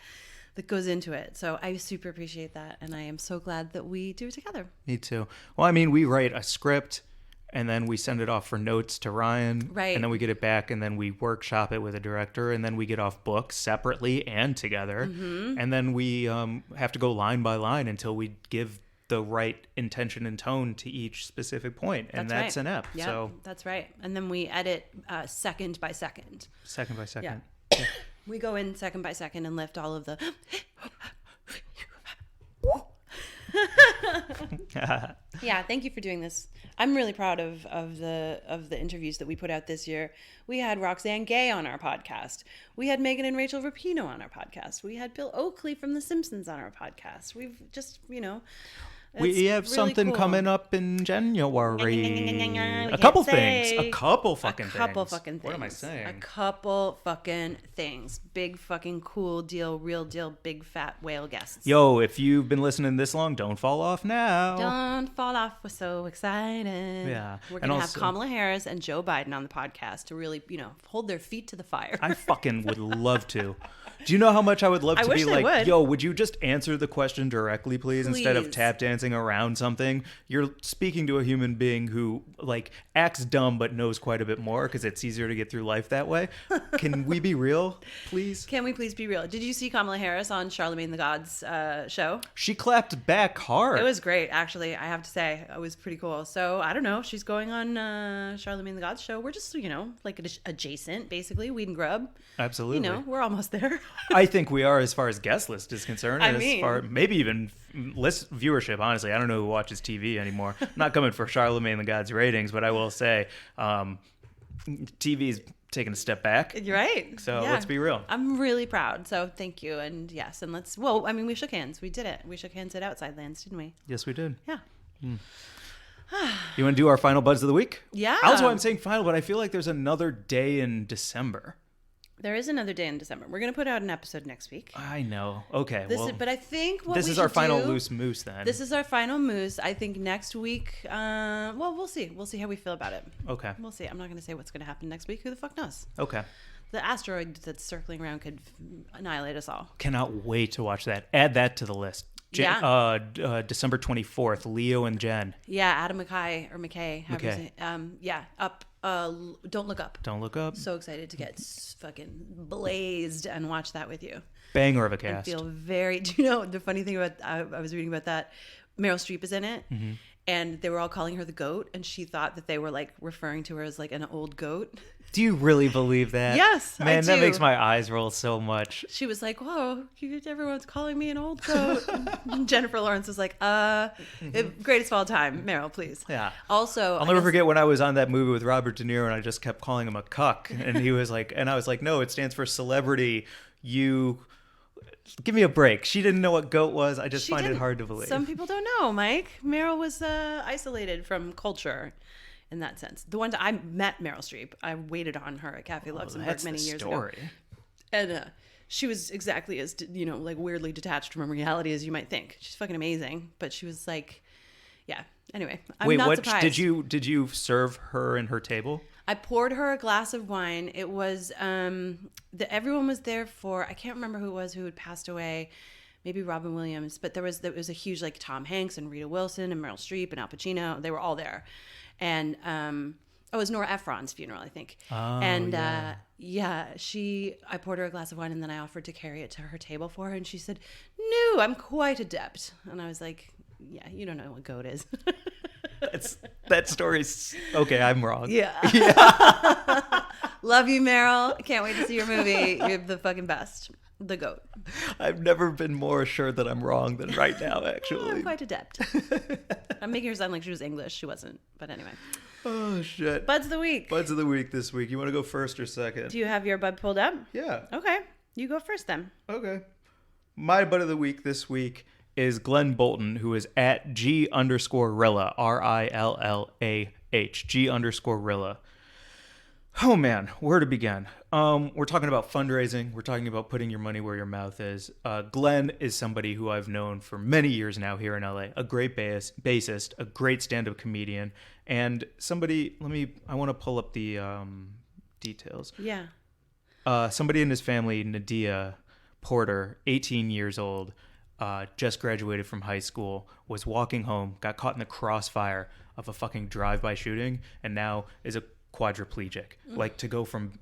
that goes into it. So I super appreciate that. And I am so glad that we do it together. Me too. Well, I mean, we write a script and then we send it off for notes to Ryan. Right. And then we get it back and then we workshop it with a director, and then we get off books separately and together. Mm-hmm. And then we have to go line by line until we give the right intention and tone to each specific point. And that's right. An ep. Yeah, so that's right. And then we edit second by second. Second by second. Yeah. We go in second by second and lift all of the... Yeah, thank you for doing this. I'm really proud of the interviews that we put out this year. We had Roxanne Gay on our podcast. We had Megan and Rachel Rapino on our podcast. We had Bill Oakley from The Simpsons on our podcast. We've just, we have really something cool. coming up in January. We A couple can't say. things. A couple fucking things. What am I saying? A couple fucking things. Big fucking cool deal, real deal, big fat whale guests. Yo, if you've been listening this long, don't fall off now. Don't fall off. We're so excited. Yeah. We're going to have Kamala Harris and Joe Biden on the podcast to really, hold their feet to the fire. I fucking would love to. Do you know how much I would love to be like, would. yo, would you just answer the question directly, please, instead of tap dancing around something? You're speaking to a human being who, like, acts dumb but knows quite a bit more because it's easier to get through life that way. Can we be real, please? Can we please be real? Did you see Kamala Harris on Charlemagne the God's show? She clapped back hard. It was great, actually. I have to say, it was pretty cool. So I don't know. She's going on Charlemagne the God's show. We're just, like adjacent, basically. Weed and Grub. Absolutely. We're almost there. I think we are as far as guest list is concerned. I and mean, as far maybe even less viewership. Honestly, I don't know who watches TV anymore. I'm not coming for Charlemagne the God's ratings, but I will say, TV's taking a step back. You're right. So let's be real. I'm really proud. So thank you. And yes, and we shook hands. We did it. We shook hands at Outside Lands, didn't we? Yes, we did. Yeah. You want to do our final buds of the week? Yeah. Also, I'm saying final, but I feel like there's another day in December. There is another day in December. We're going to put out an episode next week. I know. Okay. But I think what this we is our should final do- loose moose then. This is our final moose. I think next week, we'll see. We'll see how we feel about it. Okay. We'll see. I'm not going to say what's going to happen next week. Who the fuck knows? Okay. The asteroid that's circling around could annihilate us all. Cannot wait to watch that. Add that to the list. December 24th, Leo and Jen. Yeah, Adam McKay or McKay. However you say it. Up. Don't Look Up. Don't Look Up. So excited to get fucking blazed and watch that with you. Banger of a I cast. feel very. Do you know the funny thing about? I was reading about that. Meryl Streep is in it, and they were all calling her the goat, and she thought that they were like referring to her as like an old goat. Do you really believe that? Yes, Man, I that do. makes my eyes roll so much. She was like, "Whoa, everyone's calling me an old goat." And Jennifer Lawrence was like, greatest of all time, Meryl, please." Yeah. Also, I'll never forget when I was on that movie with Robert De Niro and I just kept calling him a cuck. And he was like, and I was like, no, it stands for celebrity. You give me a break. She didn't know what goat was. I just She find it didn't. hard to believe. Some people don't know, Mike. Meryl was isolated from culture in that sense. The one I met Meryl Streep, I waited on her at Cafe Luxembourg That's many the years story. ago. And she was exactly as, like weirdly detached from reality as you might think. She's fucking amazing. But she was like, yeah. Anyway, I'm Wait, not what surprised. did you serve her and her table? I poured her a glass of wine. It was, everyone was there for, I can't remember who it was who had passed away. Maybe Robin Williams. But there was a huge, like, Tom Hanks and Rita Wilson and Meryl Streep and Al Pacino. They were all there. And it was Nora Ephron's funeral, I think. Oh, and yeah. I poured her a glass of wine and then I offered to carry it to her table for her. And she said, "No, I'm quite adept." And I was like, "Yeah, you don't know what goat is." That story's okay. I'm wrong. Yeah. Love you, Meryl. Can't wait to see your movie. You're the fucking best. The goat. I've never been more assured that I'm wrong than right now, I'm actually. quite adept. I'm making her sound like she was English. She wasn't. But anyway. Oh, shit. Buds of the week. Buds of the week this week. You want to go first or second? Do you have your bud pulled up? Yeah. Okay. You go first then. Okay. My bud of the week this week is Glenn Bolton, who is at G_Rilla, RILLAH, G_Rilla. Oh man, where to begin? We're talking about fundraising. We're talking about putting your money where your mouth is. Glenn is somebody who I've known for many years now here in LA. A great bassist, a great stand-up comedian, and somebody. I want to pull up the details. Yeah. Somebody in his family, Nadia Porter, 18 years old, just graduated from high school, was walking home, got caught in the crossfire of a fucking drive-by shooting, and now is a quadriplegic. Like, to go from,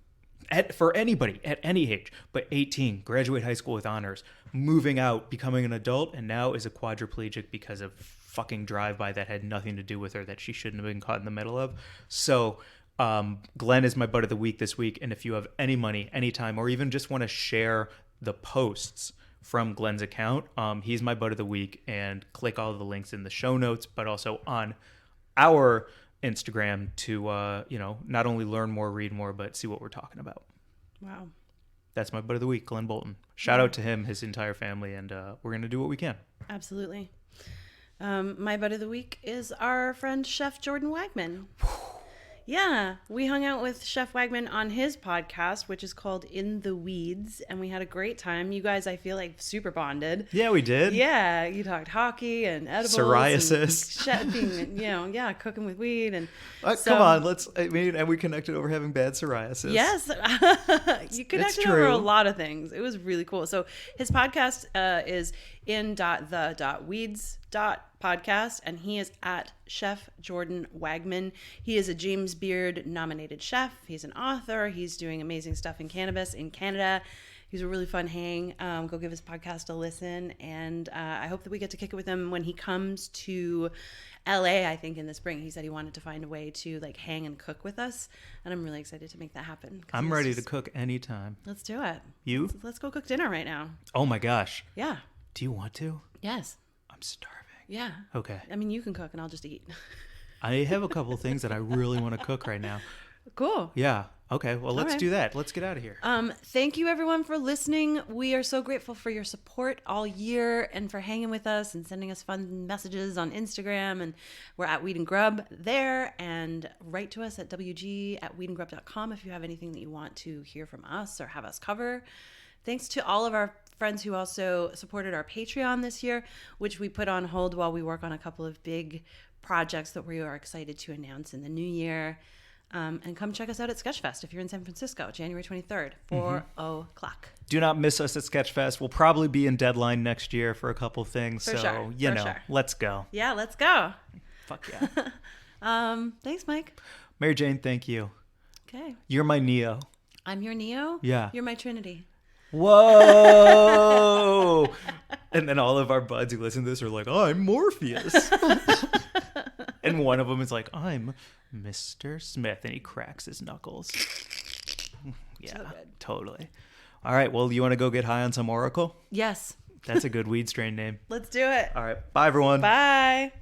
for anybody at any age, but 18, graduate high school with honors, moving out, becoming an adult, and now is a quadriplegic because of fucking drive-by that had nothing to do with her, that she shouldn't have been caught in the middle of. So Glenn is my bud of the week this week, and if you have any money, anytime, or even just want to share the posts from Glenn's account, he's my bud of the week, and click all of the links in the show notes, but also on our Instagram to not only learn more, read more, but see what we're talking about. Wow. That's my bud of the week, Glenn Bolton. Shout out to him, his entire family, and we're gonna do what we can. Absolutely. My bud of the week is our friend Chef Jordan Wagman. Yeah, we hung out with Chef Wagman on his podcast, which is called In the Weeds, and we had a great time. You guys, I feel like, super bonded. Yeah, we did. Yeah, you talked hockey and edibles, Psoriasis, and chefing, and cooking with weed, and come on, and we connected over having bad psoriasis. Yes, you connected over a lot of things. It was really cool. So his podcast is in.the.weeds.podcast, and he is at Chef Jordan Wagman. He is a James Beard nominated chef. He's an author. He's doing amazing stuff in cannabis in Canada. He's a really fun hang. Go give his podcast a listen, and I hope that we get to kick it with him when he comes to LA, I think, in the spring. He said he wanted to find a way to like hang and cook with us, and I'm really excited to make that happen. I'm ready to cook anytime. Let's do it. You? Let's go cook dinner right now. Oh my gosh. Yeah. Do you want to? Yes. I'm starving. Yeah. Okay. I mean, you can cook and I'll just eat. I have a couple of things that I really want to cook right now. Cool. Yeah. Okay, well, let's right. do that. Let's get out of here. Thank you everyone for listening. We are so grateful for your support all year and for hanging with us and sending us fun messages on Instagram. And we're at Weed and Grub there, and write to us at wg@weedandgrub.com if you have anything that you want to hear from us or have us cover. Thanks to all of our friends who also supported our Patreon this year, which we put on hold while we work on a couple of big projects that we are excited to announce in the new year. And come check us out at Sketchfest if you're in San Francisco, January 23rd, 4 o'clock. Do not miss us at Sketchfest. We'll probably be in Deadline next year for a couple things. For sure. Let's go. Yeah, let's go. Fuck yeah. Thanks, Mike. Mary Jane, thank you. Okay. You're my Neo. I'm your Neo. Yeah. You're my Trinity. Whoa! And then all of our buds who listen to this are like, I'm Morpheus. And one of them is like, I'm Mr. Smith. And he cracks his knuckles. Yeah, So good. totally. All right, well, you want to go get high on some Oracle? Yes. That's a good weed strain name. Let's do it. All right, bye, everyone. Bye.